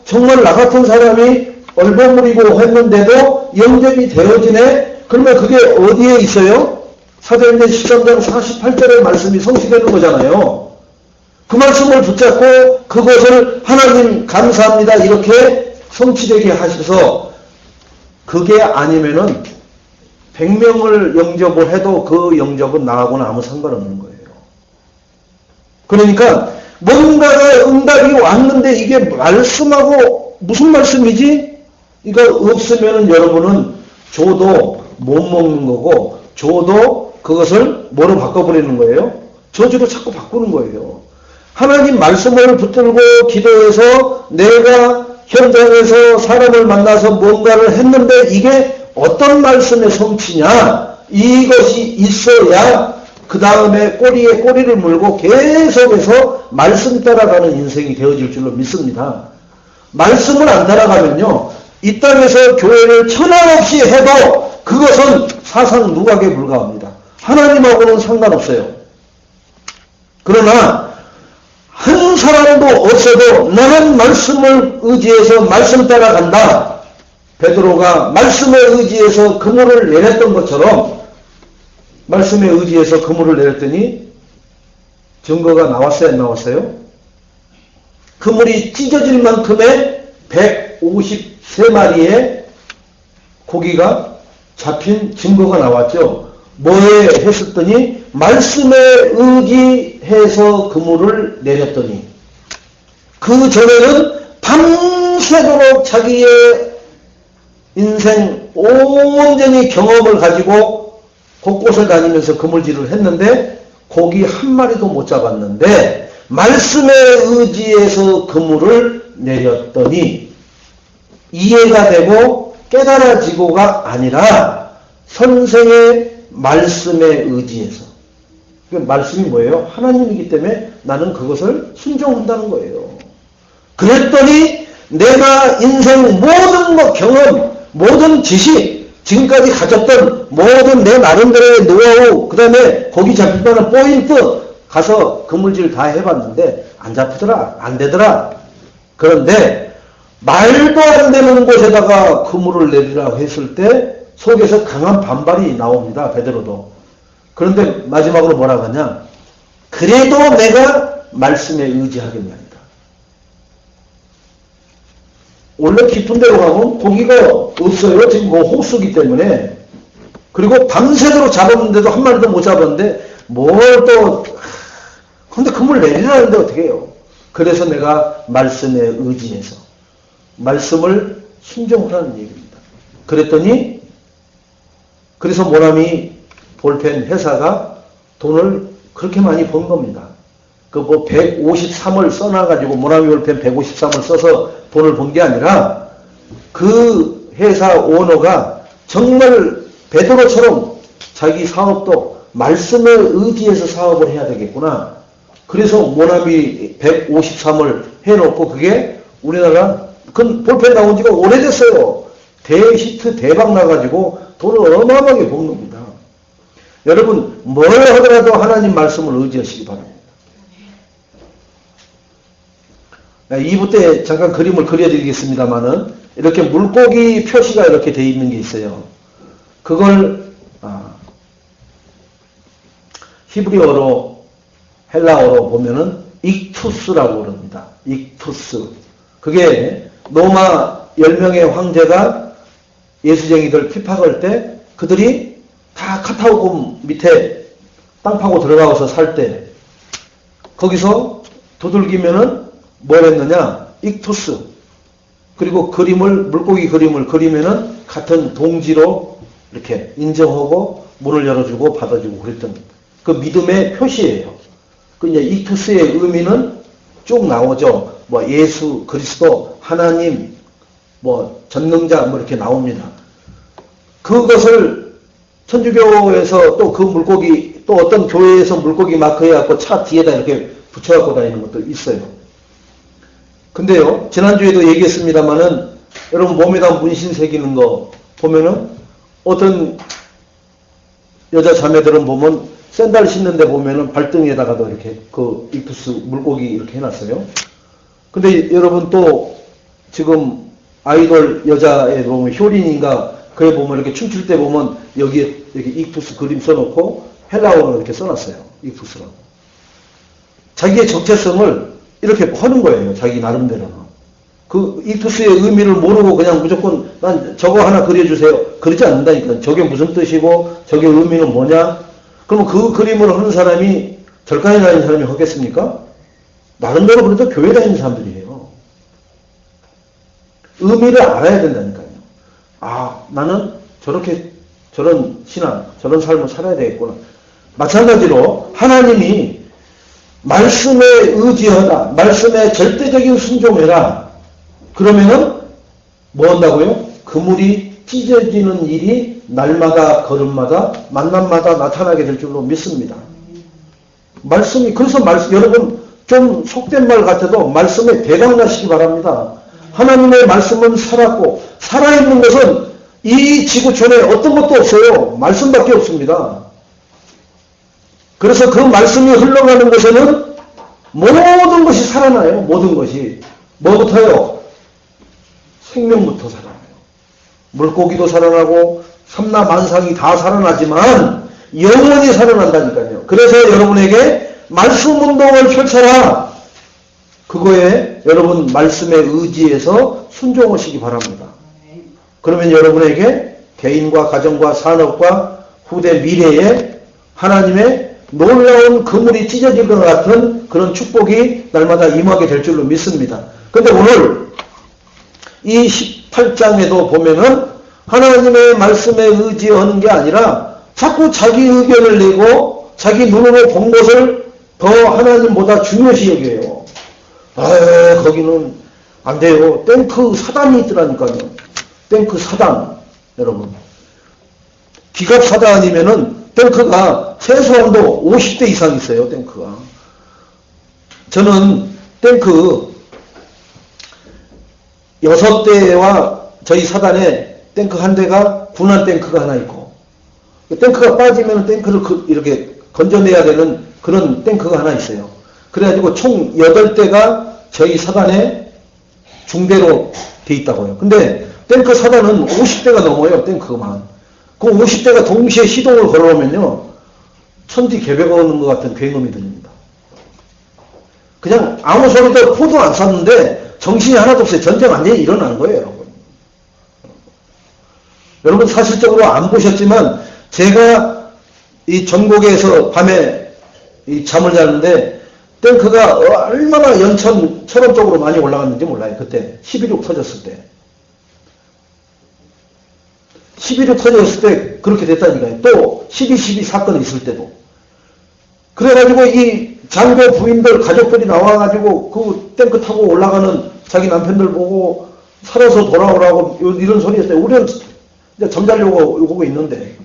정말 나 같은 사람이 얼버무리고 했는데도 영접이 되어지네? 그러면 그게 어디에 있어요? 사도행전 13장 48절의 말씀이 성취되는 거잖아요. 그 말씀을 붙잡고 그것을 하나님 감사합니다 이렇게 성취되게 하셔서 그게 아니면은 100명을 영접을 해도 그 영접은 나하고는 아무 상관없는 거예요. 그러니까 뭔가가 응답이 왔는데 이게 말씀하고 무슨 말씀이지? 이거 없으면은 여러분은 줘도 못 먹는 거고 줘도 그것을 뭐로 바꿔버리는 거예요? 저주로 자꾸 바꾸는 거예요. 하나님 말씀을 붙들고 기도해서 내가 현장에서 사람을 만나서 뭔가를 했는데 이게 어떤 말씀의 성취냐? 이것이 있어야 그 다음에 꼬리에 꼬리를 물고 계속해서 말씀 따라가는 인생이 되어질 줄로 믿습니다. 말씀을 안 따라가면요. 이 땅에서 교회를 천하없이 해도 그것은 사상 누각에 불과합니다. 하나님하고는 상관없어요. 그러나 한 사람도 없어도 나는 말씀을 의지해서 말씀 따라간다. 베드로가 말씀에 의지해서 그물을 내렸던 것처럼 말씀에 의지해서 그물을 내렸더니 증거가 나왔어요? 안 나왔어요? 그물이 찢어질 만큼의 153마리의 고기가 잡힌 증거가 나왔죠. 뭐에 했었더니 말씀에 의지해서 그물을 내렸더니 그 전에는 밤새도록 자기의 인생 온전히 경험을 가지고 곳곳을 다니면서 그물질을 했는데 고기 한 마리도 못 잡았는데 말씀에 의지해서 그물을 내렸더니 이해가 되고 깨달아지고가 아니라 선생의 말씀에 의지해서. 그 말씀이 뭐예요? 하나님이기 때문에 나는 그것을 순종한다는 거예요. 그랬더니 내가 인생 모든 경험, 모든 지식, 지금까지 가졌던 모든 내 나름대로의 노하우, 그 다음에 거기 잡힌다는 포인트 가서 그물질 다 해봤는데 안 잡히더라. 안 되더라. 그런데 말도 안 되는 곳에다가 그물을 내리라고 했을 때 속에서 강한 반발이 나옵니다. 베드로도. 그런데 마지막으로 뭐라고 하냐? 그래도 내가 말씀에 의지하겠나이다. 원래 깊은 데로 가면 고기가 없어요. 지금 뭐 호수기 때문에. 그리고 밤새도록 잡았는데도 한 마리도 못 잡았는데 뭘 또 근데 그물 내리라는데 어떻게 해요? 그래서 내가 말씀에 의지해서 말씀을 순종하라는 얘기입니다. 그랬더니 그래서 모나미 볼펜 회사가 돈을 그렇게 많이 번 겁니다. 그 뭐 153을 써놔가지고 모나미 볼펜 153을 써서 돈을 번 게 아니라 그 회사 오너가 정말 베드로처럼 자기 사업도 말씀에 의지해서 사업을 해야 되겠구나. 그래서 모나미 153을 해놓고 그게 우리나라 그 볼펜 나온 지가 오래됐어요. 대히트 대박 나가지고 돈을 어마어마하게 번 겁니다. 여러분 뭘 하더라도 하나님 말씀을 의지하시기 바랍니다. 2부 때 잠깐 그림을 그려드리겠습니다만은 이렇게 물고기 표시가 이렇게 되어 있는 게 있어요. 그걸 히브리어로 헬라어로 보면은 익투스라고 그럽니다. 익투스. 그게 로마 10명의 황제가 예수쟁이들 핍박할 때 그들이 다 카타콤 밑에 땅 파고 들어가서 살 때 거기서 두들기면은 뭘 했느냐? 익투스. 그리고 물고기 그림을 그리면은 같은 동지로 이렇게 인정하고 문을 열어주고 받아주고 그랬던 그 믿음의 표시예요. 그 이제 익투스의 의미는 쭉 나오죠. 뭐 예수, 그리스도, 하나님, 뭐 전능자 뭐 이렇게 나옵니다. 그것을 천주교에서 또 그 물고기 또 어떤 교회에서 물고기 마크 해갖고 차 뒤에다 이렇게 붙여갖고 다니는 것도 있어요. 근데요, 지난주에도 얘기했습니다만은 여러분 몸에다 문신 새기는 거 보면은 어떤 여자 자매들은 보면 샌들 신는데 보면은 발등에다가도 이렇게 그 익투스 물고기 이렇게 해놨어요. 근데 여러분 또 지금 아이돌 여자에 보면 효린인가 그에 보면 이렇게 춤출 때 보면 여기에 이렇게 익투스 그림 써놓고 헬라어로 이렇게 써놨어요. 익투스라고. 자기의 정체성을 이렇게 하는 거예요. 자기 나름대로는. 그 익투스의 의미를 모르고 그냥 무조건 난 저거 하나 그려주세요. 그러지 않는다니까. 저게 무슨 뜻이고 저게 의미는 뭐냐. 그러면 그 그림을 하는 사람이 절간에 다니는 사람이 하겠습니까? 나름대로 그래도 교회 다니는 사람들이에요. 의미를 알아야 된다니까요. 아, 나는 저런 신앙, 저런 삶을 살아야 되겠구나. 마찬가지로 하나님이 말씀에 의지하라. 말씀에 절대적인 순종해라. 그러면은 뭐 한다고요? 그물이 찢어지는 일이 날마다 걸음마다 만남마다 나타나게 될 줄로 믿습니다. 말씀이 그래서 여러분 좀 속된 말 같아도 말씀에 대박나시기 바랍니다. 하나님의 말씀은 살았고 살아있는 것은 이 지구촌에 어떤 것도 없어요. 말씀밖에 없습니다. 그래서 그 말씀이 흘러가는 곳에는 모든 것이 살아나요. 모든 것이. 뭐부터요? 생명부터 살아나요. 물고기도 살아나고 삼라만상이 다 살아나지만 영원히 살아난다니까요. 그래서 여러분에게 말씀 운동을 펼쳐라. 그거에 여러분 말씀에 의지해서 순종하시기 바랍니다. 그러면 여러분에게 개인과 가정과 산업과 후대 미래에 하나님의 놀라운 그물이 찢어질 것 같은 그런 축복이 날마다 임하게 될 줄로 믿습니다. 근데 오늘 이 18장에도 보면은 하나님의 말씀에 의지하는 게 아니라 자꾸 자기 의견을 내고 자기 눈으로 본 것을 더 하나님보다 중요시 여겨요. 아, 거기는 안 돼요. 탱크 사단이 있더라니까요. 탱크 사단. 여러분. 기갑 사단이면은 탱크가 최소한도 50대 이상 있어요. 탱크가. 저는 탱크 6대와 저희 사단에 탱크 한 대가 군한 탱크가 하나 있고 탱크가 빠지면 탱크를 이렇게 건져내야 되는 그런 탱크가 하나 있어요. 그래가지고 총 8대가 저희 사단에 중대로 돼 있다고요. 근데 탱크 사단은 50대가 넘어요, 탱크만. 그 50대가 동시에 시동을 걸어오면요, 천지 개벽 오는 것 같은 굉음이 들립니다. 그냥 아무 소리도 포도 안 쐈는데 정신이 하나도 없어요. 전쟁 완전히 일어난 거예요, 여러분. 여러분 사실적으로 안 보셨지만 제가 이 전곡에서 밤에 이 잠을 자는데 탱크가 얼마나 연천 철원 쪽으로 많이 올라갔는지 몰라요. 그때 11.6 터졌을 때. 11.6 터졌을 때 그렇게 됐다니까요. 또 12.12 사건이 있을 때도. 그래가지고 이 장교 부인들 가족들이 나와가지고 그 탱크 타고 올라가는 자기 남편들 보고 살아서 돌아오라고 이런 소리 했어요. 우리는 이제 잠자려고 오고 있는데.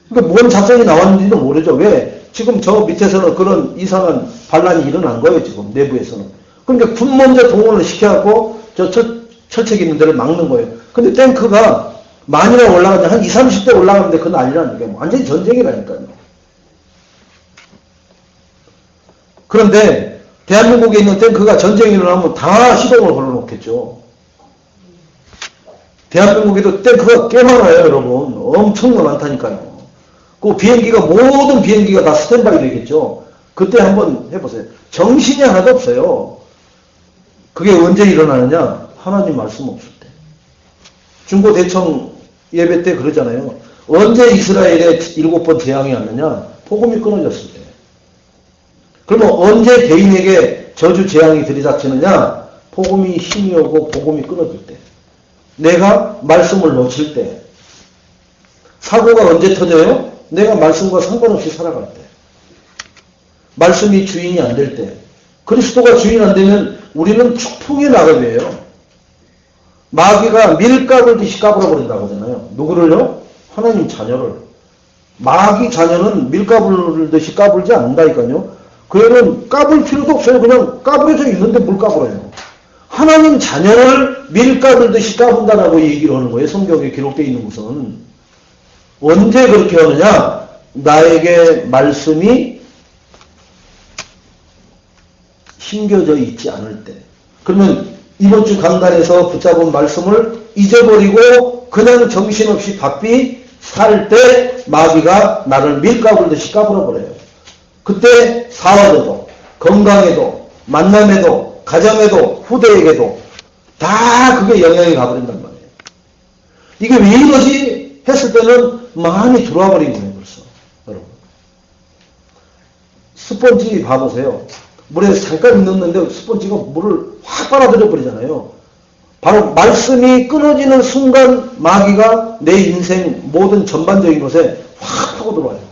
그러니까 뭔 작전이 나왔는지도 모르죠. 왜? 지금 저 밑에서는 그런 이상한 반란이 일어난 거예요, 지금 내부에서는. 그러니까 군 먼저 동원을 시켜갖고 저 철책 있는 데를 막는 거예요. 근데 탱크가 만이나 올라가면 한 20, 30대 올라가는데 그 난리라는 게 완전히 전쟁이라니까요. 그런데 대한민국에 있는 탱크가 전쟁이 일어나면 다 시동을 걸어놓겠죠. 대한민국에도 탱크가 꽤 많아요, 여러분. 엄청나 많다니까요. 그 비행기가, 모든 비행기가 다 스탠바이 되겠죠. 그때 한번 해보세요. 정신이 하나도 없어요. 그게 언제 일어나느냐? 하나님 말씀 없을 때. 중고대청 예배 때 그러잖아요. 언제 이스라엘에 7번 재앙이 왔느냐? 복음이 끊어졌을 때. 그러면 언제 개인에게 저주 재앙이 들이닥치느냐? 복음이 힘이 오고 복음이 끊어질 때. 내가 말씀을 놓칠 때. 사고가 언제 터져요? 내가 말씀과 상관없이 살아갈 때. 말씀이 주인이 안 될 때. 그리스도가 주인 안 되면 우리는 축풍의 낙엽이에요. 마귀가 밀가루 듯이 까불어버린다고 하잖아요. 누구를요? 하나님 자녀를. 마귀 자녀는 밀가루 듯이 까불지 않는다니까요. 그 애는 까불 필요도 없어요. 그냥 까불어져 있는데 뭘 까불어요. 하나님 자녀를 밀가루듯이 까분다라고 얘기를 하는 거예요. 성경에 기록되어 있는 것은. 언제 그렇게 하느냐? 나에게 말씀이 심겨져 있지 않을 때. 그러면 이번 주 강단에서 붙잡은 말씀을 잊어버리고 그냥 정신없이 바삐 살 때 마귀가 나를 밀가루듯이 까불어버려요. 그때 사업에도, 건강에도, 만남에도, 가정에도, 후대에게도 다 그게 영향이 가버린단 말이에요. 이게 왜 이러지? 했을 때는 많이 들어와 버린 거예요, 벌써. 여러분. 스펀지 봐보세요. 물에 잠깐 넣는데 스펀지가 물을 확 빨아들여 버리잖아요. 바로 말씀이 끊어지는 순간 마귀가 내 인생 모든 전반적인 것에 확 파고 들어와요.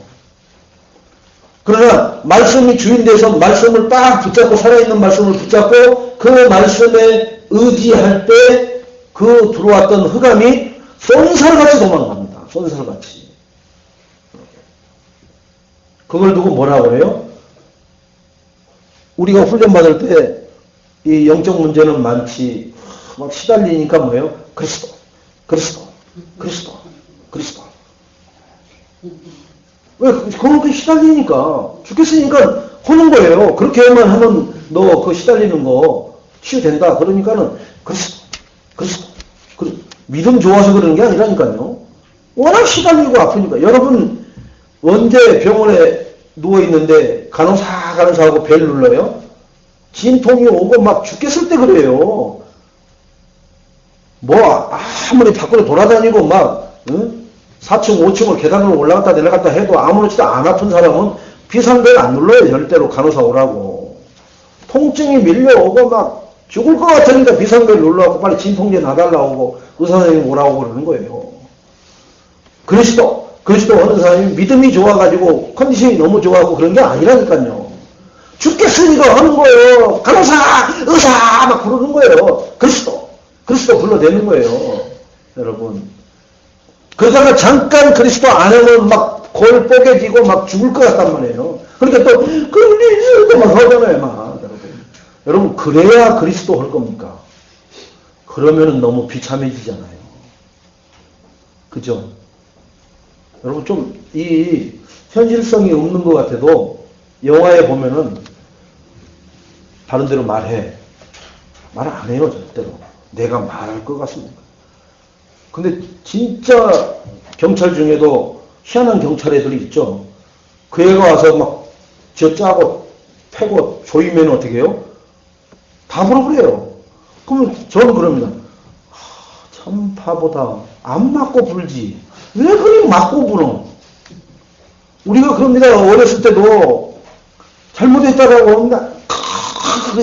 그러나 말씀이 주인돼서 말씀을 딱 붙잡고 살아있는 말씀을 붙잡고 그 말씀에 의지할 때 그 들어왔던 흑암이 쏜살같이 도망갑니다. 쏜살같이. 그걸 두고 뭐라고 해요? 우리가 훈련받을 때 이 영적 문제는 많지 막 시달리니까 뭐예요? 그리스도, 그리스도, 그리스도, 그리스도. 왜? 그건 시달리니까. 죽겠으니까 하는 거예요. 그렇게만 하면 너 그 시달리는 거 치유된다. 그러니까는 그리스도, 그리스도. 믿음 좋아서 그러는 게 아니라니까요. 워낙 시달리고 아프니까. 여러분, 언제 병원에 누워있는데 간호사하고 벨 눌러요? 진통이 오고 막 죽겠을 때 그래요. 뭐, 아무리 밖으로 돌아다니고 막, 응? 4층, 5층을 계단으로 올라갔다 내려갔다 해도 아무렇지도 안 아픈 사람은 비상벨 안 눌러요. 절대로 간호사 오라고. 통증이 밀려오고 막 죽을 것 같으니까 비상벨 눌러갖고 빨리 진통제 놔달라고 의사선생님 오라고 그러는 거예요. 그리스도 하는 사람이 믿음이 좋아가지고 컨디션이 너무 좋아하고 그런 게 아니라니까요. 죽겠으니까 하는 거예요. 간호사, 의사 막 부르는 거예요. 그리스도 불러대는 거예요. 여러분. 그러다가 잠깐 그리스도 안 하면 막 골 뽀개지고 막 죽을 것 같단 말이에요. 그러니까 또 그리스도 막 하잖아요. 막. 여러분 그래야 그리스도 할 겁니까? 그러면은 너무 비참해지잖아요. 그죠? 여러분 좀 이 현실성이 없는 것 같아도 영화에 보면은 바른 대로 말해. 말 안 해요, 절대로. 내가 말할 것 같습니까? 근데 진짜 경찰 중에도 희한한 경찰 애들이 있죠. 그 애가 와서 막 쥐어짜고 패고 조이면 어떻게 해요? 다 불어버려요. 그러면 저는 그럽니다. 참 바보다. 안 맞고 불지. 왜 그냥 맞고 불어? 우리가 그럽니다. 어렸을 때도 잘못했다라고 합니다.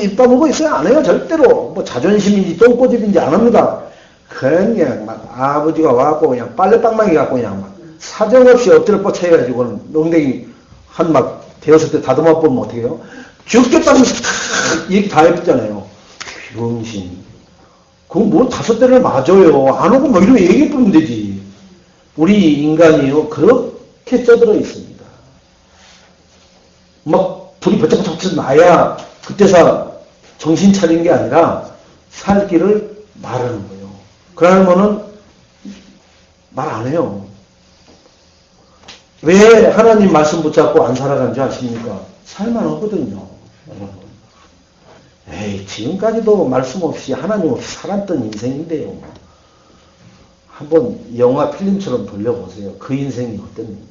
입 다물고 있어요. 안 해요. 절대로. 뭐 자존심인지 똥꼬집인지 안 합니다. 그냥 막 아버지가 와갖고 그냥 빨래방망이 갖고 그냥 막 사정없이 엎드려 뻗쳐가지고는 농댕이 한 막 대었을 때 다듬어 보면 어떻게 해요? 죽겠다면서 얘기 다 해봤잖아요. 병신. 그럼 뭐 5대를 맞아요. 안 오고 뭐 이러면 얘기해 보면 되지. 우리 인간이요. 그렇게 쪄들어 있습니다. 막 불이 버쩍버쩍 나야 그때서 정신 차리는 게 아니라 살 길을 말하는 거예요. 그러면은 말 안 해요. 왜 하나님 말씀 붙잡고 안 살아간 줄 아십니까? 살만하거든요. 에이, 지금까지도 말씀 없이 하나님 없이 살았던 인생인데요. 한번 영화 필름처럼 돌려보세요. 그 인생이 어땠는지.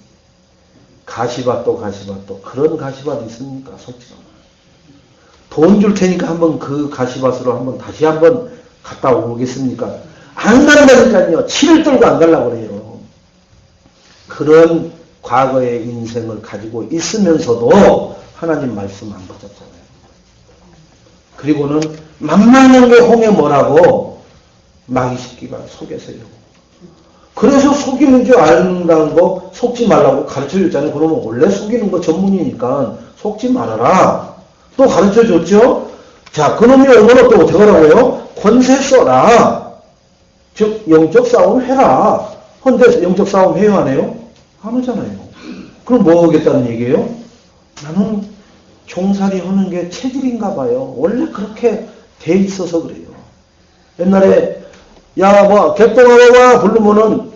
가시밭도 그런 가시밭 있습니까? 솔직히. 돈 줄 테니까 한번 그 가시밭으로 한번 다시 한번 갔다 오겠습니까? 안 간다니까요. 치를 떨고 안 가려고 그래요. 그런 과거의 인생을 가지고 있으면서도 하나님 말씀 안 붙잡잖아요. 그리고는 만만한 게 홍해 뭐라고 마귀 새끼가 속여서요. 그래서 속이는 줄 안다는 거 속지 말라고 가르쳐줬잖아요. 그러면 원래 속이는 거 전문이니까 속지 말아라. 또 가르쳐줬죠. 자, 그놈이 오면 또 어떻게 하라고요? 권세 써라. 즉 영적 싸움 해라. 헌데 영적 싸움 해요 안 해요? 안 하잖아요. 그럼 뭐 하겠다는 얘기예요? 나는 종살이 하는 게 체질인가 봐요. 원래 그렇게 돼 있어서 그래요. 옛날에 야 뭐 개똥하고가 부르면은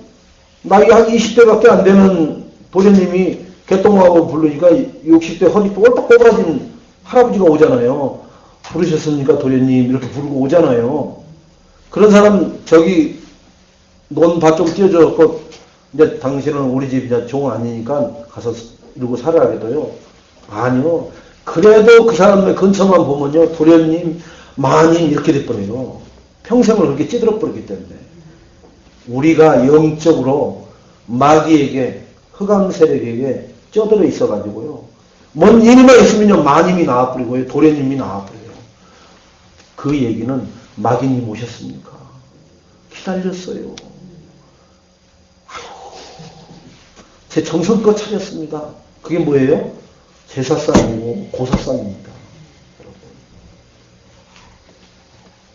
나이가 한 20대밖에 안 되는 도련님이 개똥하고 부르니까 60대 허리 똘딱 꼬부라진 할아버지가 오잖아요. 부르셨습니까 도련님? 이렇게 부르고 오잖아요. 그런 사람 저기 논밭 좀 띄워줘갖고 이제 당신은 우리 집 종 아니니까 가서 이러고 살아야겠어요. 아니요. 그래도 그 사람의 근처만 보면요. 도련님, 마님 이렇게 돼버려요. 평생을 그렇게 찌들어버렸기 때문에. 우리가 영적으로 마귀에게 흑암 세력에게 쪄들어 있어가지고요. 뭔 일만 있으면요. 마님이 나와버리고요. 도련님이 나와버려요. 그 얘기는 마귀님 오셨습니까? 기다렸어요. 제 정성껏 차렸습니다. 그게 뭐예요? 제사상이고 고사상입니다.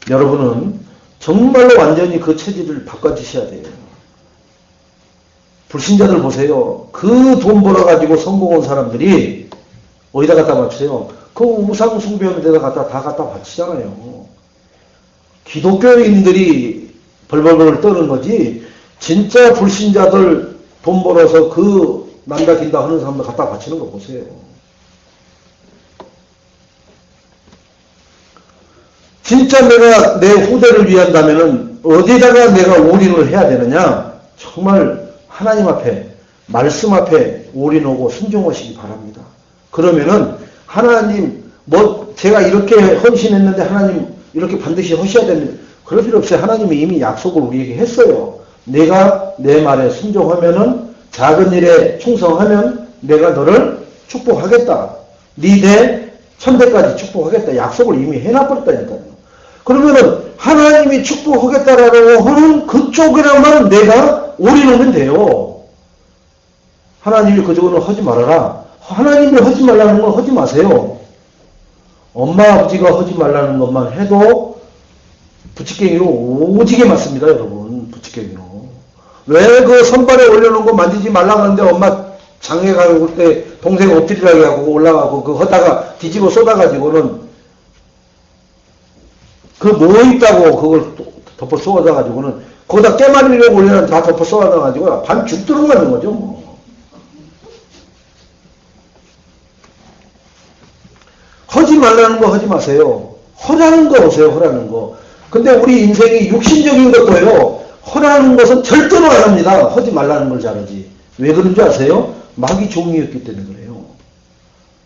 여러분은 정말로 완전히 그 체질을 바꿔주셔야 돼요. 불신자들 보세요. 그 돈 벌어가지고 성공한 사람들이 어디다 갖다 바쳐요? 그 우상 숭배하는 데다 다 갖다 바치잖아요. 기독교인들이 벌벌벌 떠는 거지 진짜 불신자들 돈 벌어서 그 난다 긴다 하는 사람들 갖다 바치는 거 보세요. 진짜 내가 내 후대를 위한다면은 어디다가 내가 올인을 해야 되느냐? 정말 하나님 앞에 말씀 앞에 올인하고 순종하시기 바랍니다. 그러면은 하나님 뭐 제가 이렇게 헌신했는데 하나님 이렇게 반드시 하셔야 됩니다. 그럴 필요 없어요. 하나님이 이미 약속을 우리에게 했어요. 내가 내 말에 순종하면은 작은 일에 충성하면 내가 너를 축복하겠다. 네 대 천대까지 축복하겠다. 약속을 이미 해놔버렸다니까요. 그러면은 하나님이 축복하겠다라고 하는 그쪽이랑만 내가 올인하면 돼요. 하나님이 그쪽은 하지 말아라. 하나님이 하지 말라는 건 하지 마세요. 엄마 아버지가 하지 말라는 것만 해도 부치깽이로 오지게 맞습니다. 여러분. 부치깽이로. 왜 그 선발에 올려놓은 거 만지지 말라고 하는데 엄마 장에 가고 때 동생 엎드리라고 하고 올라가고 그거 하다가 뒤집어 쏟아가지고는 그 뭐 있다고 그걸 덮어 쏟아가지고는 거기다 깨말리려고 올려놨는데 다 덮어 쏟아가지고 반 죽 들어가는 거죠. 뭐. 하지 말라는 거 하지 마세요. 허라는 거 오세요. 허라는 거. 근데 우리 인생이 육신적인 것도요. 허라는 것은 절대로 안 합니다. 하지 말라는 걸 잘하지. 왜 그런 줄 아세요? 마귀 종이었기 때문에 그래요.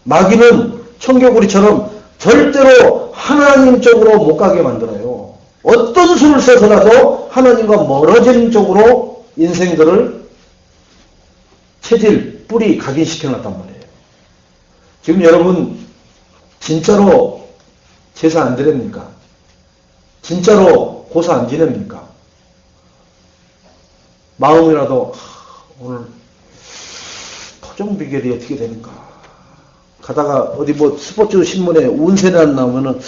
마귀는 청개구리처럼 절대로 하나님 쪽으로 못 가게 만들어요. 어떤 수를 써서라도 하나님과 멀어지는 쪽으로 인생들을 체질, 뿌리 각인시켜놨단 말이에요. 지금 여러분 진짜로 제사 안 드립니까? 진짜로 고사 안 지냅니까? 마음이라도 오늘 토종 비결이 어떻게 되는가? 가다가 어디 뭐 스포츠 신문에 운세란 나오면은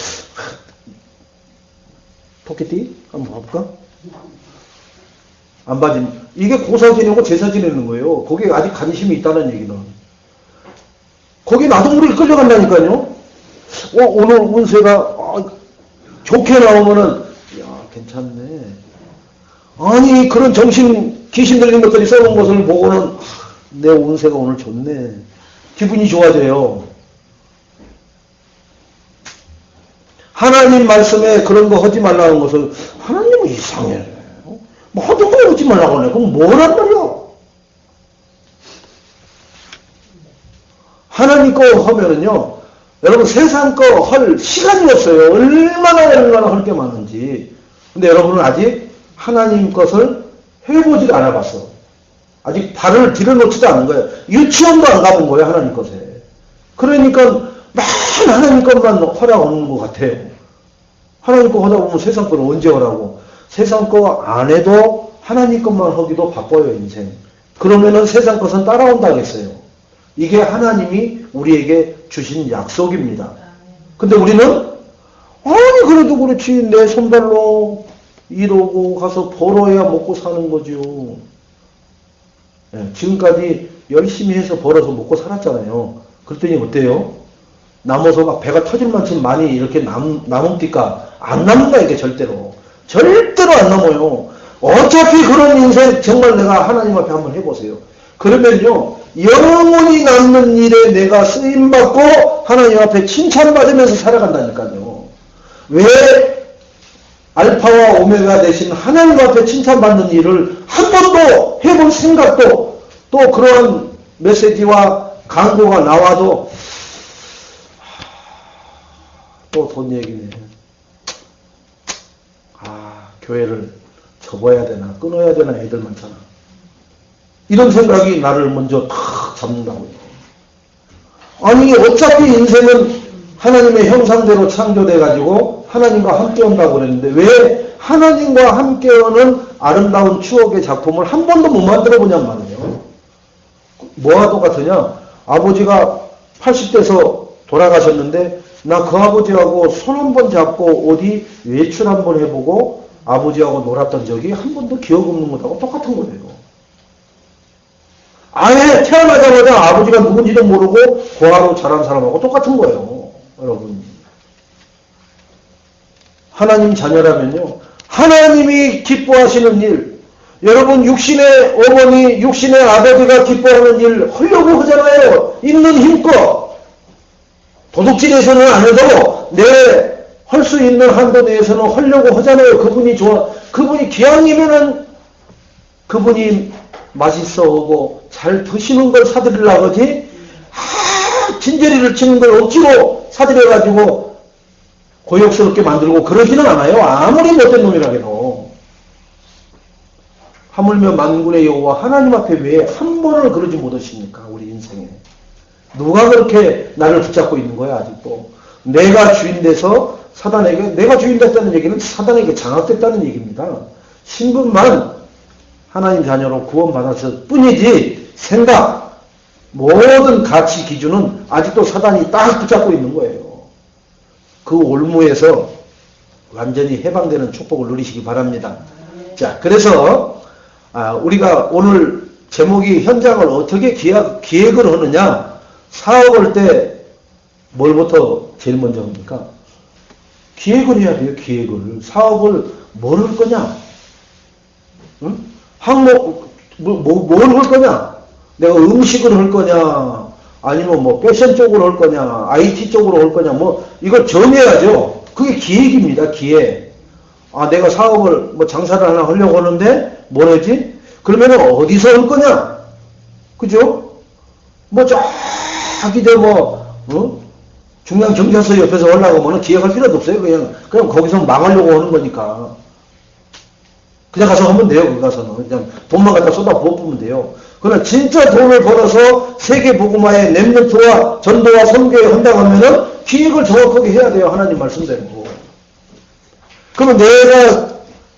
토끼띠 한번 봐볼까? 안 봐진. 이게 고사 지내고 제사 지내는 거예요. 거기에 아직 관심이 있다는 얘기는. 거기 나도 모르게 끌려간다니까요. 오늘 운세가 좋게 나오면은 야 괜찮네. 아니 그런 정신 귀신 들린 것들이 써놓은 것을 보고는 내 운세가 오늘 좋네. 기분이 좋아져요. 하나님 말씀에 그런 거 하지 말라는 것을 하나님은 이상해. 뭐 하던 거 하지 말라고 하네. 그럼 뭐란 말이야? 하나님 거 하면은요, 여러분 세상 거 할 시간이 없어요. 얼마나 할 게 많은지. 근데 여러분은 아직 하나님 것을 해보지도 않아봤어. 아직 발을 들여놓지도 않은 거예요. 유치원도 안 가본 거예요, 하나님 것에. 그러니까 맨 하나님 것만 허락하는 것 같아요. 하나님 거 하다 보면 세상 거는 언제 하라고. 세상 거 안 해도 하나님 것만 하기도 바빠요, 인생. 그러면은 세상 것은 따라온다 그랬어요. 이게 하나님이 우리에게 주신 약속입니다. 근데 우리는 아니 그래도 그렇지 내 손발로 일하고 가서 벌어야 먹고 사는 거죠. 네, 지금까지 열심히 해서 벌어서 먹고 살았잖아요. 그랬더니 어때요? 남아서 막 배가 터질 만큼 많이 이렇게 남읍니까? 안 남는다 이게 절대로. 절대로 안 남아요. 어차피 그런 인생 정말 내가 하나님 앞에 한번 해보세요. 그러면요. 영원히 남는 일에 내가 쓰임받고 하나님 앞에 칭찬받으면서 살아간다니까요. 왜 알파와 오메가 되신 하나님 앞에 칭찬받는 일을 한 번도 해볼 생각도 또 그런 메시지와 광고가 나와도 또 돈 얘기네. 교회를 접어야 되나 끊어야 되나 애들 많잖아. 이런 생각이 나를 먼저 탁 잡는다고요. 아니 어차피 인생은 하나님의 형상대로 창조돼가지고 하나님과 함께 온다고 그랬는데 왜 하나님과 함께 오는 아름다운 추억의 작품을 한 번도 못 만들어 보냔 말이에요. 뭐와 똑같으냐? 아버지가 80대에서 돌아가셨는데 나 그 아버지하고 손 한 번 잡고 어디 외출 한 번 해보고 아버지하고 놀았던 적이 한 번도 기억 없는 것하고 똑같은 거예요. 아예 태어나자마자 아버지가 누군지도 모르고 고아로 자란 사람하고 똑같은 거예요. 여러분. 하나님 자녀라면요. 하나님이 기뻐하시는 일, 여러분 육신의 어머니, 육신의 아버지가 기뻐하는 일 하려고 하잖아요. 있는 힘껏. 도둑질에서는 안 해도 내 할 수 있는 한도 내에서는 하려고 하잖아요. 그분이 좋아. 그분이 기왕이면은 그분이 맛있어하고 잘 드시는 걸 사드리려고 하지. 진저리를 치는 걸 억지로 사드려가지고 고역스럽게 만들고 그러지는 않아요. 아무리 못된 놈이라 해도. 하물며 만군의 여호와 하나님 앞에 왜 한 번을 그러지 못하십니까? 우리 인생에. 누가 그렇게 나를 붙잡고 있는 거야 아직도. 내가 주인 돼서 사단에게, 내가 주인 됐다는 얘기는 사단에게 장악됐다는 얘기입니다. 신분만 하나님 자녀로 구원받았을 뿐이지 생각, 모든 가치 기준은 아직도 사단이 딱 붙잡고 있는 거예요. 그 올무에서 완전히 해방되는 축복을 누리시기 바랍니다. 자, 그래서 우리가 오늘 제목이 현장을 어떻게 기획을 하느냐. 사업할 때 뭘부터 제일 먼저 합니까? 기획을 해야 돼요. 기획을. 사업을 뭘 할 거냐? 항목 뭘 할 거냐? 내가 음식을 할 거냐? 아니면 뭐 패션 쪽으로 할 거냐, IT 쪽으로 할 거냐, 뭐 이걸 정해야죠. 그게 기획입니다. 기획. 아, 내가 사업을 뭐 장사를 하나 하려고 하는데 뭐라지? 그러면은 어디서 할 거냐? 그죠? 뭐 저기 중앙경찰서 옆에서 하려고 하면 기획할 필요도 없어요. 그냥 거기서 망하려고 하는 거니까. 그냥 가서 하면 돼요. 거기 가서는 그냥 돈만 갖다 쏟아 부어보면 돼요. 그러나 진짜 돈을 벌어서 세계 복음화에 렘넌트와 전도와 선교에 한다고 하면은 기획을 정확하게 해야 돼요. 하나님 말씀대로. 그러면 내가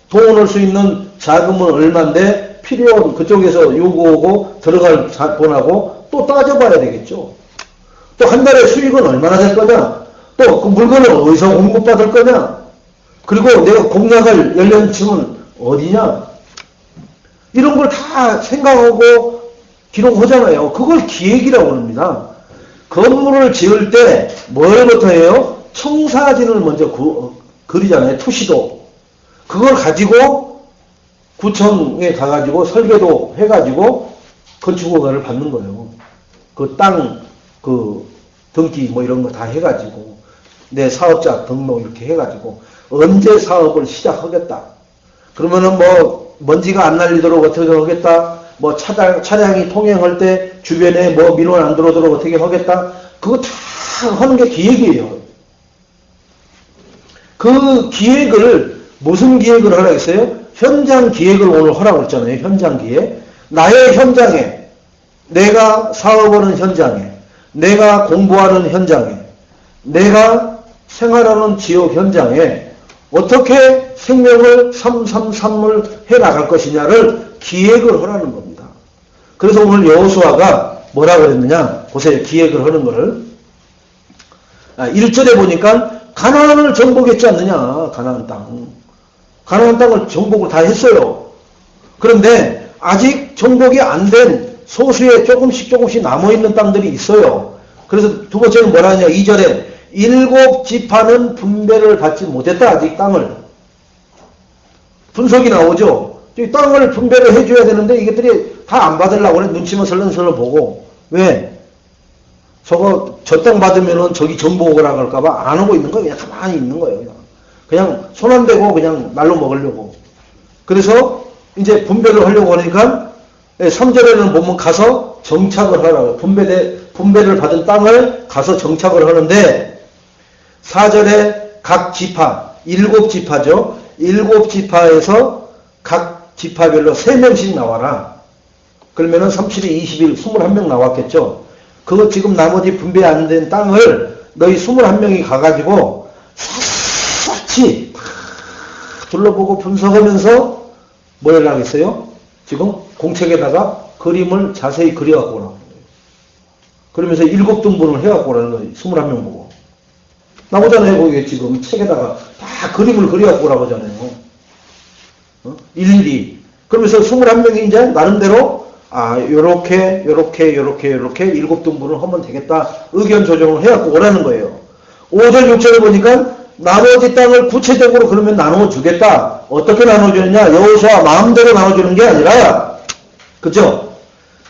돈을 수 있는 자금은 얼마인데 필요한 그쪽에서 요구하고 들어갈 돈하고 또 따져봐야 되겠죠. 또 한 달에 수익은 얼마나 될 거냐? 또 그 물건을 어디서 공급받을 거냐? 그리고 내가 공략할 연령층은 어디냐? 이런 걸 다 생각하고 기록하잖아요. 그걸 기획이라고 합니다. 건물을 지을 때 뭘부터 해요? 청사진을 먼저 그리잖아요. 투시도. 그걸 가지고 구청에 가가지고 설계도 해가지고 건축허가를 받는 거예요. 그 땅, 등기 뭐 이런 거 다 해가지고 내 사업자 등록 이렇게 해가지고 언제 사업을 시작하겠다. 그러면은 뭐 먼지가 안 날리도록 어떻게 하겠다. 뭐 차량이 통행할 때 주변에 뭐 민원 안 들어오도록 어떻게 하겠다. 그거 다 하는 게 기획이에요. 그 기획을 무슨 기획을 하라겠어요? 현장 기획을 오늘 하라고 했잖아요. 현장 기획. 나의 현장에, 내가 사업하는 현장에, 내가 공부하는 현장에, 내가 생활하는 지역 현장에 어떻게 생명을 333을 해나갈 것이냐를 기획을 하라는 겁니다. 그래서 오늘 여호수아가 뭐라 그랬느냐? 보세요. 기획을 하는 거를. 1절에 보니까 가나안을 정복했지 않느냐? 가나안 땅. 가나안 땅을 정복을 다 했어요. 그런데 아직 정복이 안 된 소수의 조금씩 남아있는 땅들이 있어요. 그래서 두 번째는 뭐라 하냐? 2절에 7지파는 분배를 받지 못했다. 아직 땅을. 분석이 나오죠. 이 땅을 분배를 해줘야 되는데 이것들이 다 안 받으려고 그래. 눈치만 설렁설렁 보고. 왜? 저 땅 받으면은 저기 정보 오라고 할까봐 안 오고 있는 거예요. 그냥 가만히 있는 거예요. 그냥 손 안 대고 그냥 날로 먹으려고. 그래서 이제 분배를 하려고 하니까 3절에는 보면 가서 정착을 하라고. 분배를 받은 땅을 가서 정착을 하는데 4절에 각 지파, 7지파죠. 7지파에서 각 지파별로 3명씩 나와라. 그러면은 37에 21, 21명 나왔겠죠. 그거 지금 나머지 분배 안 된 땅을 너희 21명이 가가지고 샅샅이 둘러보고 분석하면서 뭘 하겠어요? 지금 공책에다가 그림을 자세히 그려갖고 오라고 그래요. 그러면서 7등분을 해갖고 오라는 거예요. 21명 보고. 나오잖아요. 거기 지금 책에다가 다 그림을 그려갖고 오라고 하잖아요. 일일이. 그러면서 21명이 이제 나름대로 요렇게 7등분을 하면 되겠다. 의견 조정을 해갖고 오라는 거예요. 5절, 6절을 보니까 나머지 땅을 구체적으로 그러면 나눠주겠다. 어떻게 나눠주느냐? 여호수아 마음대로 나눠주는 게 아니라, 그죠?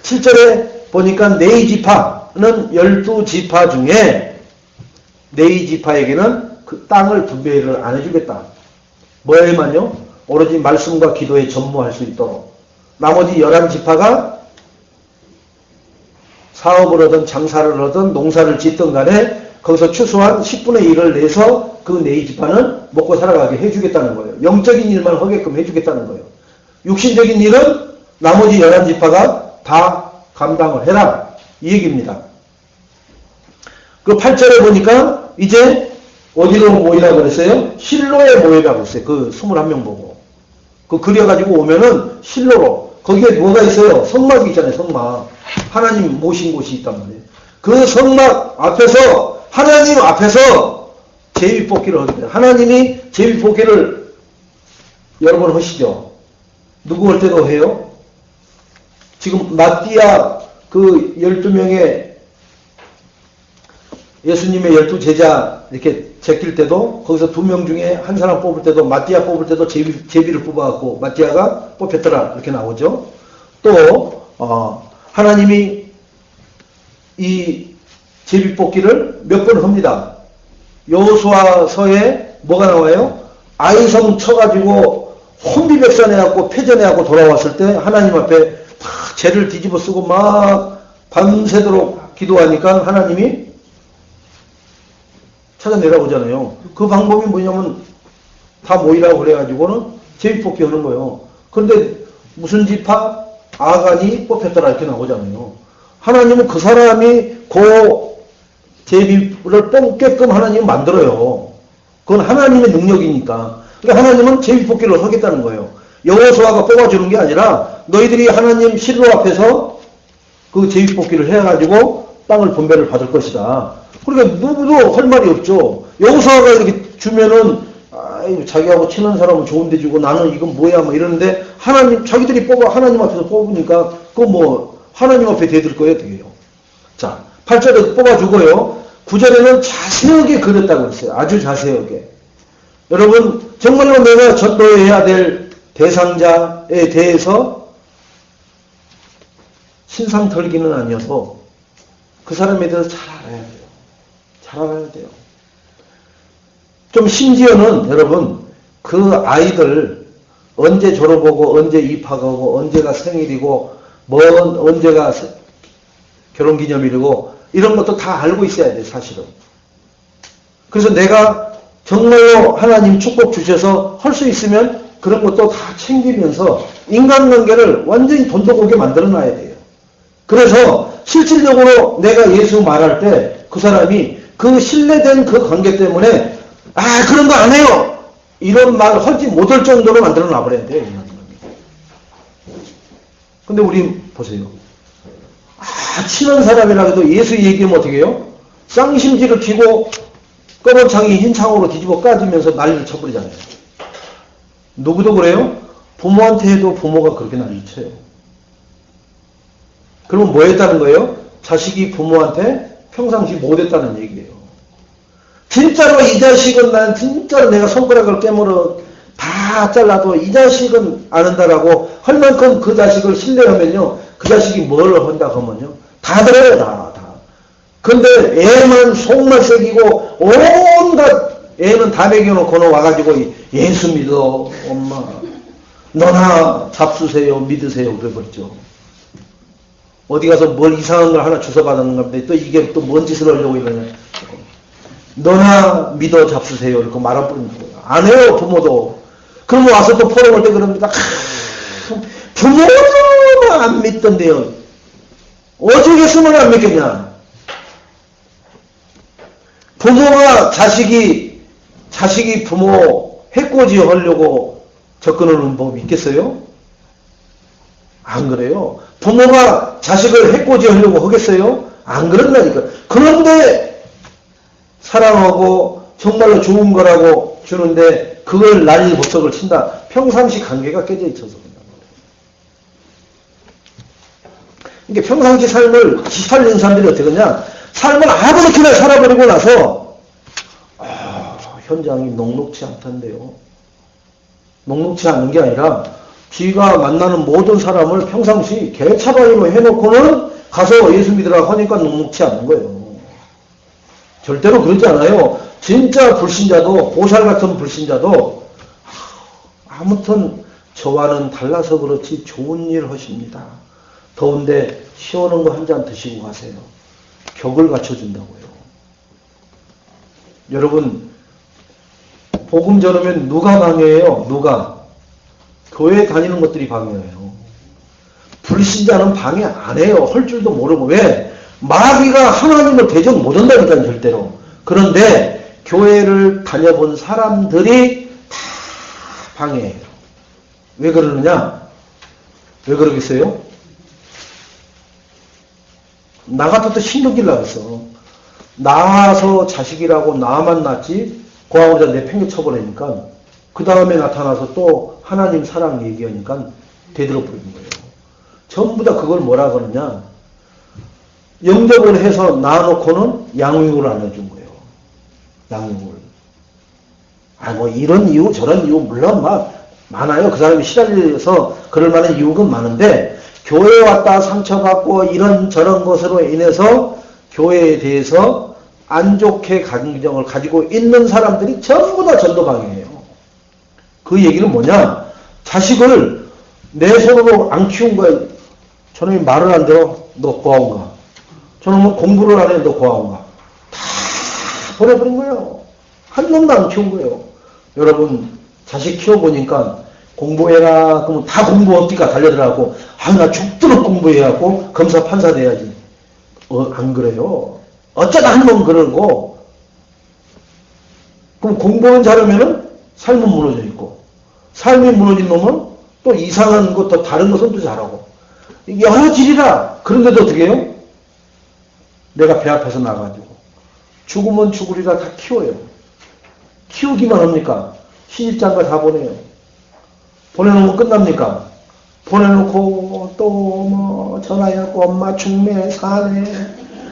7절에 보니까 네이지파는 12지파 중에 네이지파에게는 그 땅을 분배를 안 해주겠다. 뭐에만요? 오로지 말씀과 기도에 전무할 수 있도록. 나머지 11지파가 사업을 하든 장사를 하든 농사를 짓든 간에 거기서 최소한 10분의 1을 내서 그 네이지파는 먹고 살아가게 해주겠다는 거예요. 영적인 일만 하게끔 해주겠다는 거예요. 육신적인 일은 나머지 11지파가 다 감당을 해라. 이 얘기입니다. 그 8절에 보니까 이제 어디로 모이라고 그랬어요? 실로에 모이라고 했어요. 그 21명 보고. 그 그려가지고 오면은 실로로. 거기에 뭐가 있어요? 성막이 있잖아요. 성막. 하나님 모신 곳이 있단 말이에요. 그 성막 앞에서 하나님 앞에서 제비뽑기를 하거든요. 하나님이 제비뽑기를 여러 번 하시죠. 누구 할 때도 해요? 지금 마띠아 그 12명의 예수님의 12제자 이렇게 제낄 때도 거기서 2명 중에 한 사람 뽑을 때도 마띠아 뽑을 때도 제비를 뽑아갖고 마띠아가 뽑혔더라 이렇게 나오죠. 또 하나님이 이 제비뽑기를 몇 번 합니다. 여호수아서에 뭐가 나와요? 아이성 쳐가지고 혼비백산해갖고 패전해갖고 돌아왔을 때 하나님 앞에 막 죄를 뒤집어 쓰고 막 밤새도록 기도하니까 하나님이 찾아내려오잖아요. 그 방법이 뭐냐면 다 모이라고 그래가지고는 제비뽑기 하는 거예요. 그런데 무슨 지파? 아간이 뽑혔더라 이렇게 나오잖아요. 하나님은 그 사람이 그 제비를 뽑게끔 하나님이 만들어요. 그건 하나님의 능력이니까. 그러니까 하나님은 제비뽑기를 하겠다는 거예요. 여호수아가 뽑아주는 게 아니라 너희들이 하나님 실로 앞에서 그 제비뽑기를 해가지고 땅을 분배를 받을 것이다. 그러니까 누구도 할 말이 없죠. 여호수아가 이렇게 주면은 자기하고 친한 사람은 좋은데 주고 나는 이건 뭐야 뭐 이러는데 하나님 자기들이 뽑아 하나님 앞에서 뽑으니까 그거 뭐 하나님 앞에 대들 거예요 어떻게 해요. 자 8절에 뽑아주고요. 9절에는 자세하게 그렸다고 했어요. 아주 자세하게. 여러분 정말로 내가 전도해야 될 대상자에 대해서 신상 털기는 아니어서 그 사람에 대해서 잘 알아야 돼요. 잘 알아야 돼요. 좀 심지어는 여러분 그 아이들 언제 졸업하고 언제 입학하고 언제가 생일이고 언제가 결혼기념일이고 이런 것도 다 알고 있어야 돼 사실은. 그래서 내가 정말로 하나님 축복 주셔서 할 수 있으면 그런 것도 다 챙기면서 인간관계를 완전히 돈독하게 만들어 놔야 돼요. 그래서 실질적으로 내가 예수 말할 때 그 사람이 그 신뢰된 그 관계 때문에 그런 거 안 해요. 이런 말 하지 못할 정도로 만들어 놔버려야 돼요. 근데 우리 보세요. 친한 사람이라 해도 예수 얘기하면 어떻게 해요? 쌍심지를 쥐고 검은 창이 흰 창으로 뒤집어 까지면서 난리를 쳐버리잖아요. 누구도 그래요? 부모한테 해도 부모가 그렇게 난리 쳐요. 그러면 뭐 했다는 거예요? 자식이 부모한테 평상시 못했다는 얘기예요. 진짜로 이 자식은 난 진짜로 내가 손가락을 깨물어 다 잘라도 이 자식은 안 한다라고 할 만큼 그 자식을 신뢰하면요. 그 자식이 뭘 한다 하면요. 다 들어요. 다. 근데 애만 속만 새기고 온갖 애는 다 먹여놓고는 와가지고 예수 믿어 엄마 너나 잡수세요 믿으세요 그래버렸죠. 어디 가서 뭘 이상한 걸 하나 주워받았는가 보다. 또 이게 또 뭔 짓을 하려고 이러냐. 너나 믿어 잡수세요. 이렇게 말아버리는 거예요. 안 해요, 부모도. 그러면 와서 또 포럼할 때 그럽니다. 부모는 안 믿던데요. 어쩌겠으면 안 믿겠냐. 부모가 자식이 부모 해코지 하려고 접근하는 법 있겠어요? 안 그래요. 부모가 자식을 해코지 하려고 하겠어요? 안 그런다니까. 그런데 사랑하고 정말로 좋은 거라고 주는데 그걸 난리 법석을 친다. 평상시 관계가 깨져 있어서 그러니까 평상시 삶을 살리는 사람들이 어떻게 하냐. 삶을 아무렇게나 살아버리고 나서 현장이 녹록치 않던데요. 녹록치 않은 게 아니라 지가 만나는 모든 사람을 평상시 개차바위로 해놓고는 가서 예수 믿으라고 하니까 녹록치 않은 거예요. 절대로 그러지 않아요. 진짜 불신자도 보살 같은 불신자도 아무튼 저와는 달라서 그렇지 좋은 일 하십니다. 더운데 시원한 거 한 잔 드시고 가세요. 격을 갖춰준다고요. 여러분 복음 전하면 누가 방해해요? 누가? 교회 다니는 것들이 방해해요. 불신자는 방해 안 해요. 할 줄도 모르고. 왜? 마귀가 하나님을 대적 못한다니까요. 절대로. 그런데 교회를 다녀본 사람들이 다 방해해요. 왜 그러느냐? 왜 그러겠어요? 나 같아도 신경질 나겠어. 낳아서 자식이라고 나만 낳지 그 아버지가 내팽개쳐버리니까 그 다음에 나타나서 또 하나님 사랑 얘기하니까 되들어버리는 거예요. 전부 다 그걸 뭐라 그러냐. 영접을 해서 낳아놓고는 양육을 안 해준 거예요. 양육을. 뭐 이런 이유 저런 이유 물론 많아요. 그 사람이 시달려서 그럴 만한 이유가 많은데 교회에 왔다 상처받고 이런 저런 것으로 인해서 교회에 대해서 안 좋게 감정을 가지고 있는 사람들이 전부 다 전도 방해예요. 그 얘기는 뭐냐? 자식을 내 손으로 안 키운 거야. 저놈이 말을 안 들어? 너 고아온가? 저놈은 공부를 안 해? 너 고아온가? 다 보내버린 거예요. 한 놈도 안 키운 거예요. 여러분 자식 키워보니까 공부해라 그러면 다 공부 어디가 달려들어가고 나 죽도록 공부해야고 검사 판사 돼야지. 안 그래요. 어쩌다 한 번 그러고 그럼 공부는 잘하면은 삶은 무너져 있고 삶이 무너진 놈은 또 이상한 것 또 다른 것은 또 잘하고 여러 질이라. 그런데도 어떻게 해요? 내가 배 앞에서 나가지고 죽으면 죽으리라 다 키워요. 키우기만 합니까? 시집장가 다 보내요. 보내놓으면 끝납니까? 보내놓고 또 뭐 전화해갖고 엄마 죽네 사네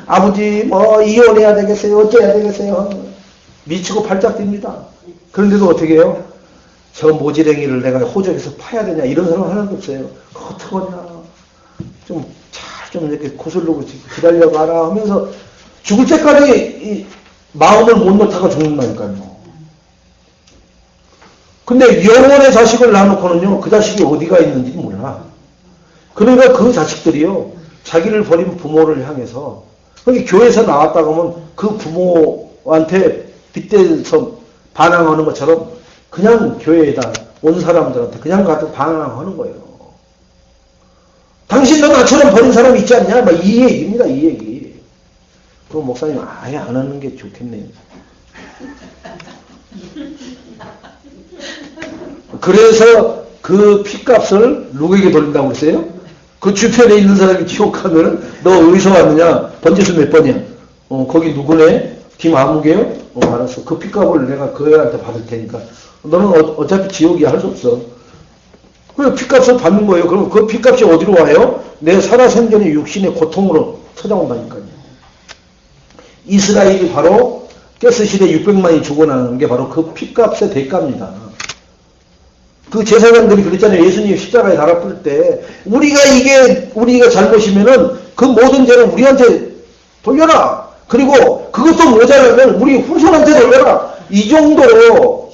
아버지 뭐 이혼해야 되겠어요 어째야 되겠어요 미치고 발작 뜁니다. 그런데도 어떻게 해요? 저 모지랭이를 내가 호적에서 파야 되냐 이런 사람 하나도 없어요. 어떡하냐 좀 이렇게 고슬르고 기다려봐라 하면서 죽을 때까지 이 마음을 못 놓다가 죽는다니까요. 근데 영혼의 자식을 낳아놓고는요, 그 자식이 어디가 있는지 몰라. 그러니까 그 자식들이요, 자기를 버린 부모를 향해서, 그러니까 교회에서 나왔다고 하면 그 부모한테 빗대서 반항하는 것처럼 그냥 교회에다 온 사람들한테 그냥 가서 반항하는 거예요. 당신도 나처럼 버린 사람이 있지 않냐? 막 이 얘기입니다, 이 얘기. 그럼 목사님 아예 안 하는 게 좋겠네요. 그래서 그 피값을 누구에게 돌린다고 그랬어요? 그 주변에 있는 사람이 지옥하면은 너 어디서 왔느냐? 번지수 몇 번이야? 거기 누구네? 김아무개요? 알았어. 그 피값을 내가 그 애한테 받을 테니까. 너는 어차피 지옥이야. 할 수 없어. 그래 피값을 받는 거예요. 그럼 그 피값이 어디로 와요? 내 살아생전의 육신의 고통으로 찾아온다니까요. 이스라엘이 바로 가스시대 600만이 죽어나는 게 바로 그 피값의 대가입니다. 그 제사장들이 그랬잖아요. 예수님 십자가에 달아붙을 때 우리가 잘못이면은 그 모든 죄를 우리한테 돌려라. 그리고 그것도 모자라면 우리 후손한테 돌려라. 이 정도로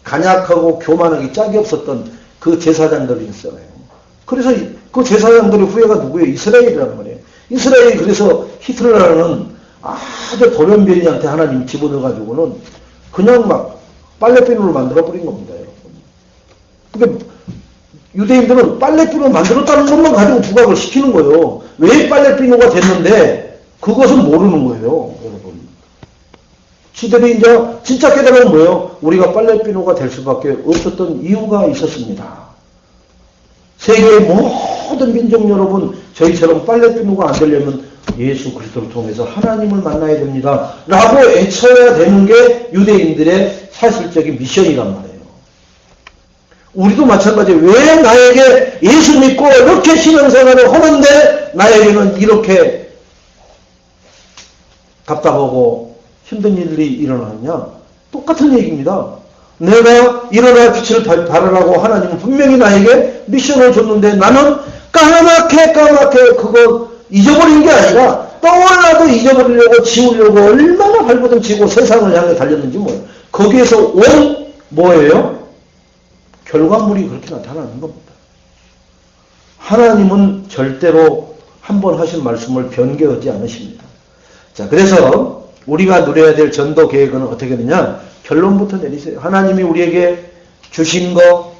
간약하고 교만하기 짝이 없었던 그 제사장들이었어요. 그래서 그 제사장들의 후예가 누구예요? 이스라엘이라는 거예요. 이스라엘이 그래서 히틀러라는 아주 돌연변이한테 하나님이 집어넣어가지고는 그냥 막 빨래비누를 만들어버린 겁니다. 그러니까 유대인들은 빨래비누를 만들었다는 것만 가지고 부각을 시키는 거예요. 왜 빨래비누가 됐는데 그것은 모르는 거예요. 여러분. 지들이 이제 진짜 깨달은 뭐예요? 우리가 빨래비누가 될 수밖에 없었던 이유가 있었습니다. 세계의 모든 민족 여러분, 저희처럼 빨래비누가 안 되려면 예수 그리스도를 통해서 하나님을 만나야 됩니다. 라고 외쳐야 되는 게 유대인들의 사실적인 미션이란 말이에요. 우리도 마찬가지예요. 왜 나에게 예수 믿고 이렇게 신앙생활을 하는데 나에게는 이렇게 답답하고 힘든 일이 일어나느냐? 똑같은 얘기입니다. 내가 일어나 빛을 발하라고 하나님은 분명히 나에게 미션을 줬는데 나는 까맣게 그거 잊어버린 게 아니라 떠올라도 잊어버리려고 지우려고 얼마나 발버둥치고 세상을 향해 달렸는지 뭐예요. 거기에서 온 뭐예요? 결과물이 그렇게 나타나는 겁니다. 하나님은 절대로 한 번 하신 말씀을 변개하지 않으십니다. 자, 그래서 우리가 누려야 될 전도 계획은 어떻게 되냐? 결론부터 내리세요. 하나님이 우리에게 주신 거,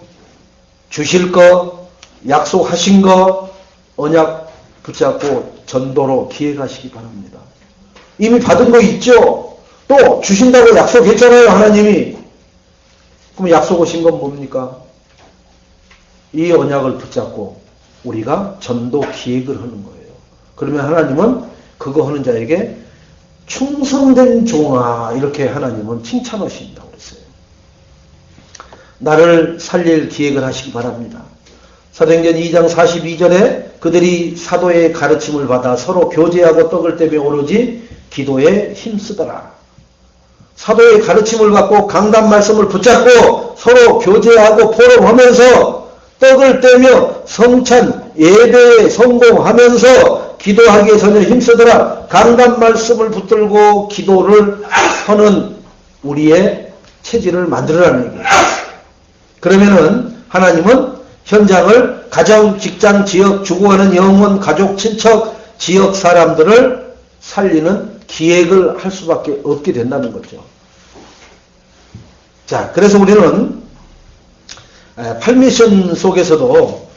주실 거, 약속하신 거, 언약 붙잡고 전도로 기획하시기 바랍니다. 이미 받은 거 있죠? 또 주신다고 약속했잖아요, 하나님이. 그럼 약속하신 건 뭡니까? 이 언약을 붙잡고 우리가 전도 기획을 하는 거예요. 그러면 하나님은 그거 하는 자에게 충성된 종아 이렇게 하나님은 칭찬하신다고 그랬어요. 나를 살릴 기획을 하시기 바랍니다. 사도행전 2장 42절에 그들이 사도의 가르침을 받아 서로 교제하고 떡을 떼며 오로지 기도에 힘쓰더라. 사도의 가르침을 받고 강단 말씀을 붙잡고 서로 교제하고 포럼하면서 떡을 떼며 성찬 예배에 성공하면서 기도하기에 전혀 힘쓰더라. 강단 말씀을 붙들고 기도를 하는 우리의 체질을 만들어라는 얘기예요. 그러면은 하나님은 현장을 가정, 직장, 지역, 주거하는 영혼, 가족, 친척, 지역 사람들을 살리는 기획을 할 수밖에 없게 된다는 거죠. 자, 그래서 우리는 8미션 속에서도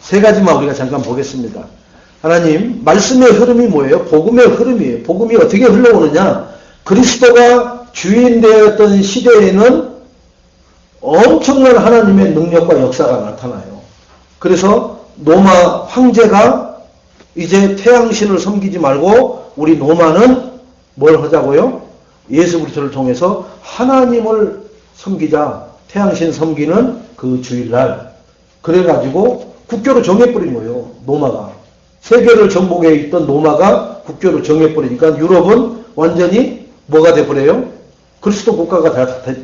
세 가지만 우리가 잠깐 보겠습니다. 하나님, 말씀의 흐름이 뭐예요? 복음의 흐름이에요. 복음이 어떻게 흘러오느냐? 그리스도가 주인 되었던 시대에는 엄청난 하나님의 능력과 역사가 나타나요. 그래서 로마 황제가 이제 태양신을 섬기지 말고 우리 로마는 뭘 하자고요? 예수 그리스도를 통해서 하나님을 섬기자. 태양신 섬기는 그 주일날. 그래가지고 국교로 정해버린 거예요. 로마가. 세계를 정복해 있던 로마가 국교로 정해버리니까 유럽은 완전히 뭐가 돼버려요? 그리스도 국가가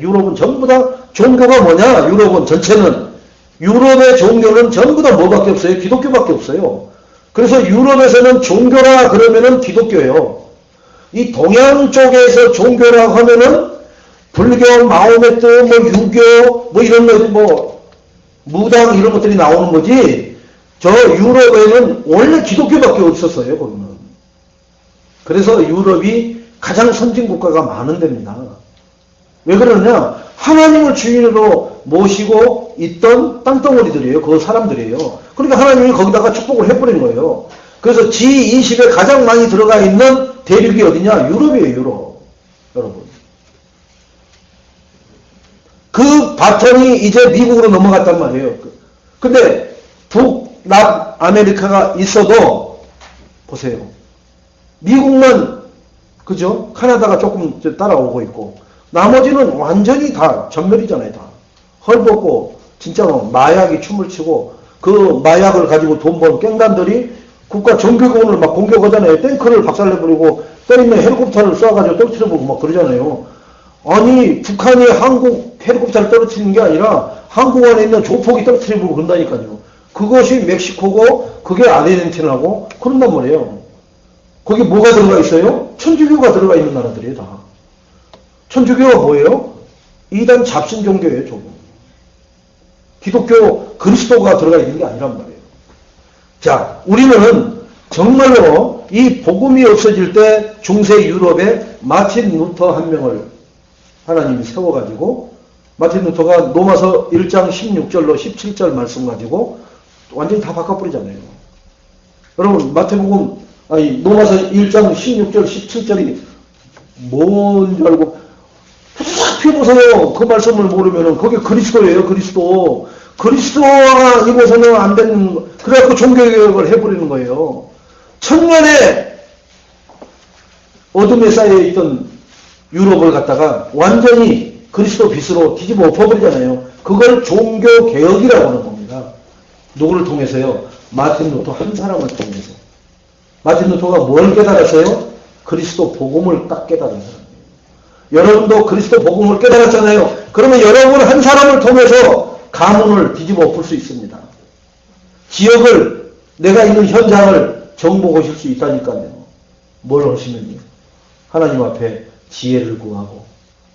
유럽은 전부 다 종교가 뭐냐? 유럽은 전체는 유럽의 종교는 전부 다 뭐밖에 없어요? 기독교밖에 없어요. 그래서 유럽에서는 종교라 그러면은 기독교예요. 이 동양 쪽에서 종교라고 하면은 불교, 마호메트, 뭐 유교, 뭐 이런 거, 뭐 무당 이런 것들이 나오는 거지. 저 유럽에는 원래 기독교밖에 없었어요, 거기는. 그래서 유럽이 가장 선진 국가가 많은 데입니다. 왜 그러냐? 하나님을 주인으로 모시고 있던 땅덩어리들이에요. 그 사람들이에요. 그러니까 하나님이 거기다가 축복을 해버린 거예요. 그래서 G20에 가장 많이 들어가 있는 대륙이 어디냐? 유럽이에요, 유럽. 여러분. 그 바톤이 이제 미국으로 넘어갔단 말이에요. 근데 북남아메리카가 있어도 보세요. 미국만 그죠? 카나다가 조금 따라오고 있고 나머지는 완전히 다 전멸이잖아요. 다 헐벗고 진짜로 마약이 춤을 추고 그 마약을 가지고 돈 번 깽단들이 국가 정규군을 막 공격하잖아요. 탱크를 박살내버리고 때리면 헬리콥터를 쏴가지고 떨어뜨려버리고 막 그러잖아요. 아니 북한이 한국 헬리콥터를 떨어뜨리는 게 아니라 한국 안에 있는 조폭이 떨어뜨리고 그런다니까요. 그것이 멕시코고 그게 아르헨티나고 그런단 말이에요. 거기 뭐가 들어가 있어요? 천주교가 들어가 있는 나라들이에요. 다. 천주교가 뭐예요? 이단 잡신 종교예요. 조금. 기독교 그리스도가 들어가 있는 게 아니란 말이에요. 자, 우리는 정말로 이 복음이 없어질 때 중세 유럽에 마틴 루터 한 명을 하나님이 세워가지고 마틴 루터가 로마서 1장 16절로 17절 말씀 가지고 완전히 다 바꿔버리잖아요. 여러분 마태복음 아니 로마서 1장 16절 17절이 뭔 줄 알고 싹 펴보세요. 그 말씀을 모르면은 그게 그리스도예요. 그리스도. 그리스도가 아니고서는 안 되는 그래갖고 종교개혁을 해버리는 거예요. 천년의 어둠에 쌓여있던 유럽을 갖다가 완전히 그리스도 빛으로 뒤집어 엎어버리잖아요. 그걸 종교개혁이라고 하는 겁니다. 누구를 통해서요? 마틴 루터 한 사람을 통해서. 마틴 루터가 뭘 깨달았어요? 그리스도 복음을 딱 깨달은 사람이에요. 여러분도 그리스도 복음을 깨달았잖아요. 그러면 여러분 한 사람을 통해서 가문을 뒤집어 엎을 수 있습니다. 지역을 내가 있는 현장을 정복하실 수 있다니까요. 뭘 하시면요? 하나님 앞에 지혜를 구하고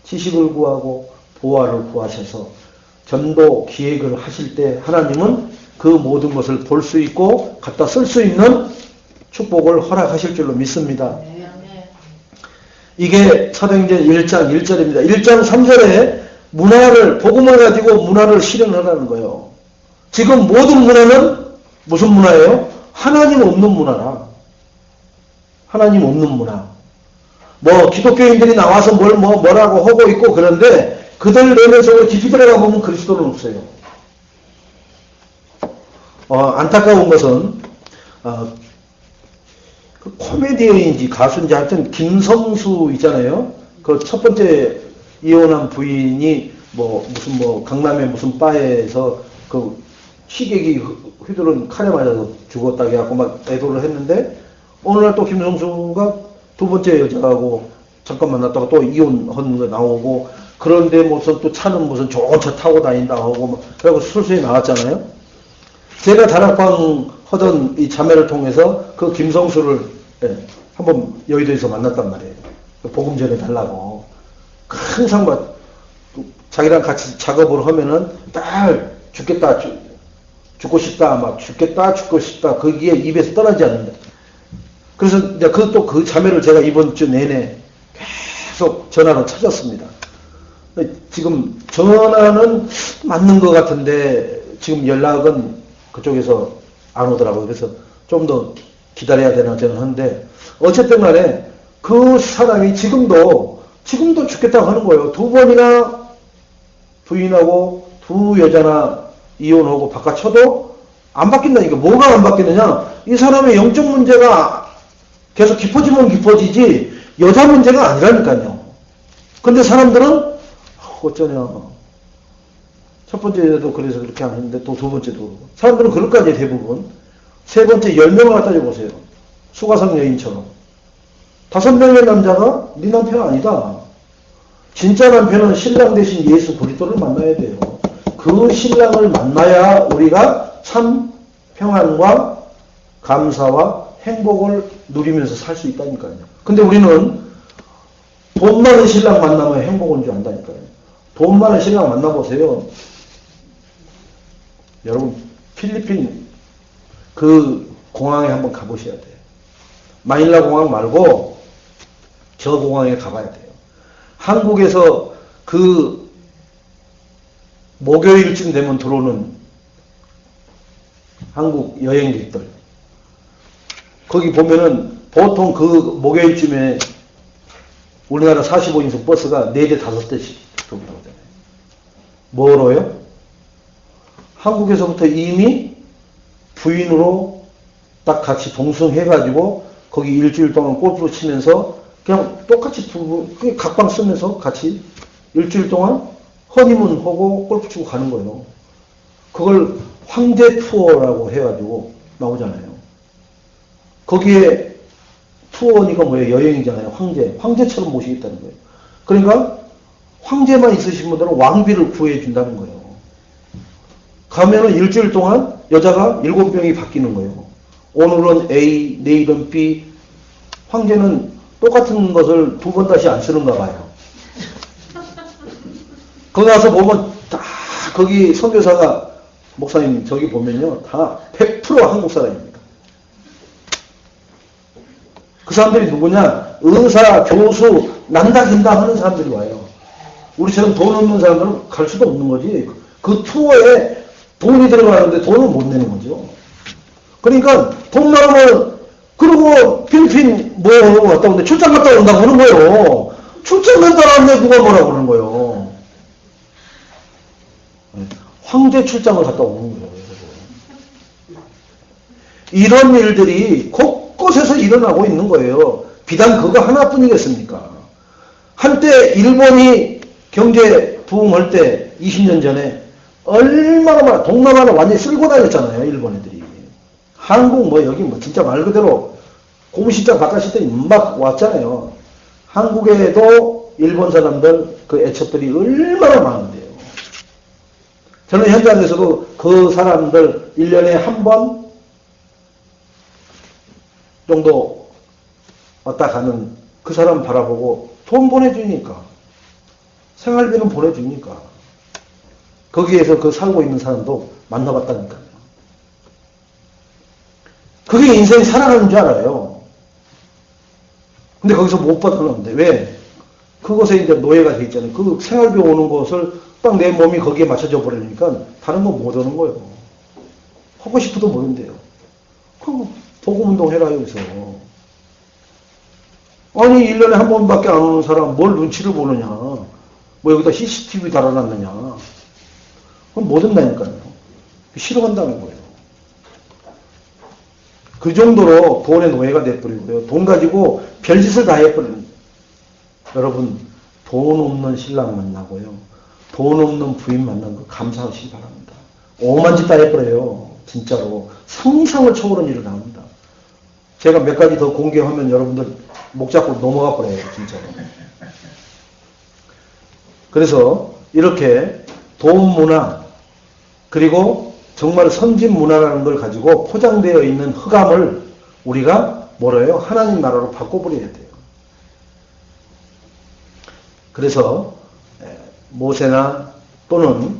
지식을 구하고 보화를 구하셔서 전도 기획을 하실 때 하나님은 그 모든 것을 볼 수 있고 갖다 쓸 수 있는 축복을 허락하실 줄로 믿습니다. 이게 사도행전 1장 1절입니다. 1장 3절에 문화를 복음을 가지고 문화를 실현하라는 거예요. 지금 모든 문화는 무슨 문화예요? 하나님 없는 문화라. 하나님 없는 문화. 뭐 기독교인들이 나와서 뭐라고 하고 있고 그런데 그들 내면 속으로 깊이 들어가 보면 그리스도는 없어요. 안타까운 것은 그 코미디언인지 가수인지 하여튼 김성수 있잖아요. 그 첫 번째 이혼한 부인이 무슨 강남의 무슨 바에서 그 시객이 휘두른 칼에 맞아서 죽었다고 해갖고 막 애도를 했는데 어느 날 또 김성수가 두 번째 여자하고 잠깐 만났다가 또 이혼한 거 나오고 그런데 무슨 또 차는 무슨 좋은 차 타고 다닌다 하고 그래갖고 술수에 나왔잖아요. 제가 다락방 하던 이 자매를 통해서 그 김성수를 예, 한번 여의도에서 만났단 말이에요. 복음 전해달라고. 항상 막 자기랑 같이 작업을 하면은 딸 죽겠다 죽고 싶다 막 죽겠다 죽고 싶다 거기에 입에서 떠나지 않는다. 그래서 이제 그 자매를 제가 이번 주 내내 계속 전화로 찾았습니다. 지금 전화는 맞는 것 같은데 지금 연락은 그쪽에서 안 오더라고요. 그래서 좀 더 기다려야 되나 저는 하는데 어쨌든 간에 그 사람이 지금도 죽겠다고 하는 거예요. 2번이나 부인하고 2 여자나 이혼하고 바꿔쳐도 안 바뀐다니까. 뭐가 안 바뀌느냐? 이 사람의 영적 문제가 계속 깊어지면 깊어지지 여자 문제가 아니라니까요. 근데 사람들은 어쩌냐. 첫 번째도 그래서 그렇게 안 했는데 또 2번째도 그러고. 사람들은 그럴 거 아니에요, 대부분. 3번째 10명을 갖다 줘보세요. 수가성 여인처럼. 5명의 남자가 네 남편 아니다. 진짜 남편은 신랑 대신 예수 그리스도를 만나야 돼요. 그 신랑을 만나야 우리가 참 평안과 감사와 행복을 누리면서 살 수 있다니까요. 근데 우리는 돈 많은 신랑 만나면 행복한 줄 안다니까요. 돈 많은 신랑 만나보세요. 여러분 필리핀 그 공항에 한번 가보셔야 돼요. 마닐라 공항 말고 저 공항에 가봐야 돼요. 한국에서 그 목요일쯤 되면 들어오는 한국 여행객들 거기 보면은 보통 그 목요일쯤에 우리나라 45인승 버스가 4대 5대씩 들어오잖아요. 뭐로요? 한국에서부터 이미 부인으로 딱 같이 동승해가지고 거기 일주일 동안 골프 치면서 그냥 똑같이 각방 쓰면서 같이 일주일 동안 허니문 하고 골프 치고 가는 거예요. 그걸 황제 투어라고 해가지고 나오잖아요. 거기에 투어니까 뭐예요? 여행이잖아요. 황제처럼 모시겠다는 거예요. 그러니까 황제만 있으신 분들은 왕비를 구해준다는 거예요. 가면은 일주일 동안 여자가 7명이 바뀌는 거예요. 오늘은 A, 내일은 B. 황제는 똑같은 것을 2번 다시 안 쓰는가 봐요. 거기 가서 보면 다 거기 선교사가 목사님 저기 보면요 다 100% 한국 사람입니다. 그 사람들이 누구냐? 의사, 교수, 난다긴다 하는 사람들이 와요. 우리처럼 돈 없는 사람들은 갈 수도 없는 거지. 그 투어에 돈이 들어가는데 돈을 못 내는 거죠. 그러니까 돈 많으면 그리고 필리핀 뭐 갔다 오는데 출장 갔다 온다고 하는 거예요. 출장 갔다 왔는데 누가 뭐라고 그러는 거예요. 황제 출장을 갔다 오는 거예요. 이런 일들이 곳곳에서 일어나고 있는 거예요. 비단 그거 하나뿐이겠습니까? 한때 일본이 경제 부흥할 때 20년 전에 얼마나 동남아를 완전히 쓸고 다녔잖아요. 일본 애들이. 한국 뭐 여기 뭐 진짜 말 그대로 고무신장 바깥시들이 막 왔잖아요. 한국에도 일본 사람들 그 애첩들이 얼마나 많은데요. 저는 현장에서도 그 사람들 1년에 한 번 정도 왔다 가는 그 사람 바라보고 돈 보내주니까 생활비는 보내주니까 거기에서 그 살고 있는 사람도 만나봤다니까요. 그게 인생이 살아가는 줄 알아요. 근데 거기서 못 받아놓는데 왜? 그곳에 이제 노예가 돼 있잖아요. 그 생활비 오는 것을 딱 내 몸이 거기에 맞춰져 버리니까 다른 거 못 오는 거예요. 하고 싶어도 못 온대요. 그럼 복음운동 해라 여기서. 아니 1년에 한 번밖에 안 오는 사람 뭘 눈치를 보느냐. 뭐 여기다 CCTV 달아놨느냐. 그럼 못 온다니까요. 싫어한다는 거예요. 그 정도로 돈의 노예가 돼버리고요. 돈 가지고 별짓을 다 해버립니다. 여러분 돈 없는 신랑 만나고요. 돈 없는 부인 만난 거 감사하시기 바랍니다. 오만 짓 다 해버려요. 진짜로. 상상을 초월한 일을 합니다. 제가 몇 가지 더 공개하면 여러분들 목 잡고 넘어가 버려요. 진짜로. 그래서 이렇게 돈 문화 그리고 정말 선진 문화라는 걸 가지고 포장되어 있는 흑암을 우리가 뭐래요? 하나님 나라로 바꿔버려야 돼요. 그래서 모세나 또는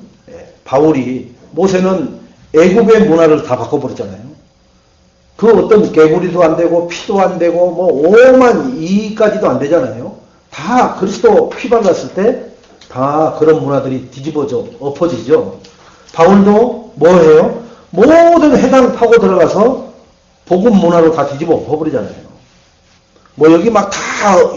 바울이, 모세는 애국의 문화를 다 바꿔버렸잖아요. 그 어떤 개구리도 안 되고 피도 안 되고 뭐 오만 이까지도 안 되잖아요. 다 그리스도 피 발랐을 때 다 그런 문화들이 뒤집어져 엎어지죠. 바울도 뭐 해요? 모든 해당 파고 들어가서 복음 문화로 다 뒤집어 엎어버리잖아요. 뭐 여기 막 다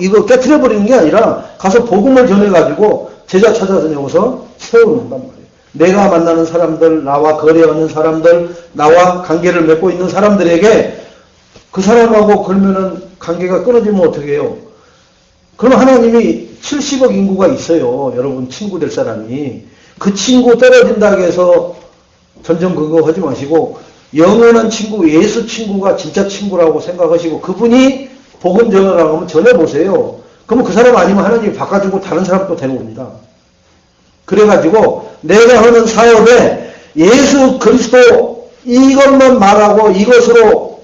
이거 깨트려 버리는 게 아니라 가서 복음을 전해가지고 제자 찾아서 여기서 세워놓는단 말이에요. 내가 만나는 사람들, 나와 거래하는 사람들, 나와 관계를 맺고 있는 사람들에게 그 사람하고 그러면은 관계가 끊어지면 어떻게 해요? 그럼 하나님이 70억 인구가 있어요. 여러분 친구 될 사람이. 그 친구 떨어진다고 해서 전전 그거 하지 마시고 영원한 친구, 예수 친구가 진짜 친구라고 생각하시고 그분이 복음 전하라고 하면 전해보세요. 그러면 그 사람 아니면 하나님이 바꿔주고 다른 사람 또 데려옵니다. 그래가지고 내가 하는 사업에 예수 그리스도 이것만 말하고 이것으로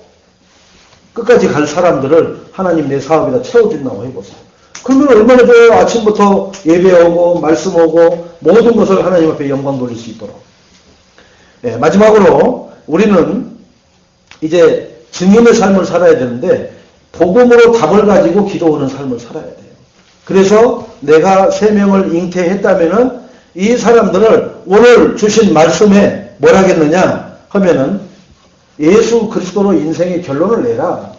끝까지 갈 사람들을 하나님 내 사업에다 채워준다고 해보세요. 그러면 얼마나 좋아요. 아침부터 예배하고 말씀하고 모든 것을 하나님 앞에 영광 돌릴 수 있도록. 네, 마지막으로 우리는 이제 증인의 삶을 살아야 되는데 복음으로 답을 가지고 기도하는 삶을 살아야 돼요. 그래서 내가 3명을 잉태했다면은 이 사람들을 오늘 주신 말씀에 뭘 하겠느냐 하면은 예수 그리스도로 인생의 결론을 내라.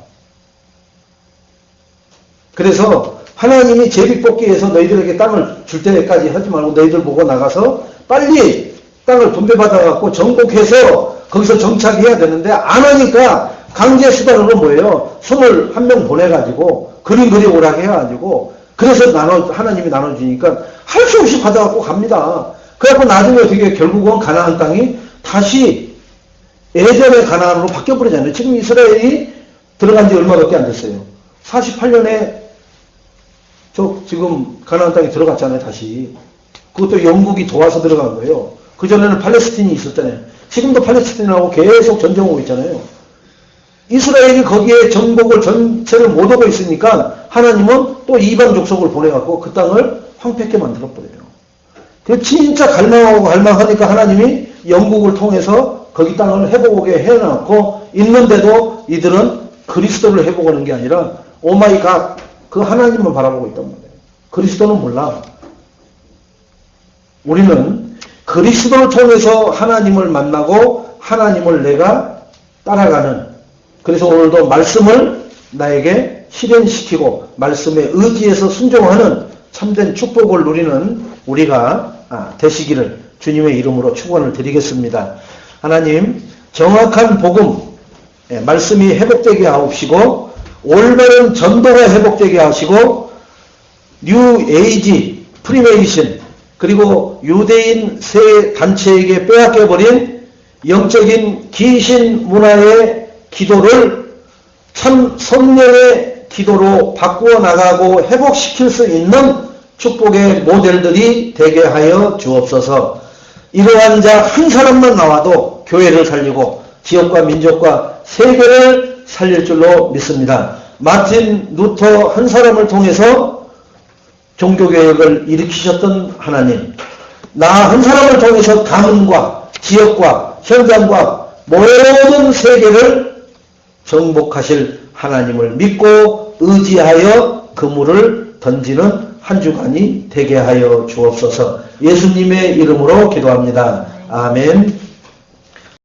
그래서 하나님이 제비뽑기에서 너희들에게 땅을 줄 때까지 하지 말고 너희들 보고 나가서 빨리 땅을 분배받아갖고 정복해서 거기서 정착해야 되는데 안 하니까 강제 수단으로 뭐예요? 21명 보내가지고 그림 그리오라고 해가지고 그래서 하나님이 나눠주니까 할 수 없이 받아갖고 갑니다. 그래갖고 나중에 어떻게 결국은 가나안 땅이 다시 예전의 가나안으로 바뀌어버리잖아요. 지금 이스라엘이 들어간 지 얼마밖에 안 됐어요. 48년에 지금 가나안 땅에 들어갔잖아요. 다시. 그것도 영국이 도와서 들어간 거예요. 그전에는 팔레스틴이 있었잖아요. 지금도 팔레스틴하고 계속 전쟁하고 있잖아요. 이스라엘이 거기에 정복을 전체를 못 하고 있으니까 하나님은 또 이방 족속을 보내갖고 그 땅을 황폐하게 만들어버려요. 그 진짜 갈망하니까 하나님이 영국을 통해서 거기 땅을 회복하게 해놨고 있는데도 이들은 그리스도를 회복하는 게 아니라 오마이갓 그 하나님만 바라보고 있단 말이에요. 그리스도는 몰라. 우리는 그리스도를 통해서 하나님을 만나고 하나님을 내가 따라가는, 그래서 오늘도 말씀을 나에게 실현시키고 말씀에 의지해서 순종하는 참된 축복을 누리는 우리가 되시기를 주님의 이름으로 축원을 드리겠습니다. 하나님 정확한 복음 말씀이 회복되게 하옵시고 올바른 전도가 회복되게 하시고 뉴 에이지 프리메이션 그리고 유대인 세 단체에게 빼앗겨버린 영적인 귀신 문화의 기도를 참 성령의 기도로 바꾸어 나가고 회복시킬 수 있는 축복의 모델들이 되게 하여 주옵소서. 이러한 자 한 사람만 나와도 교회를 살리고 지역과 민족과 세계를 살릴 줄로 믿습니다. 마틴 루터 한 사람을 통해서 종교개혁을 일으키셨던 하나님, 나 한 사람을 통해서 가문과 지역과 현장과 모든 세계를 정복하실 하나님을 믿고 의지하여 그물을 던지는 한 주간이 되게 하여 주옵소서. 예수님의 이름으로 기도합니다. 아멘.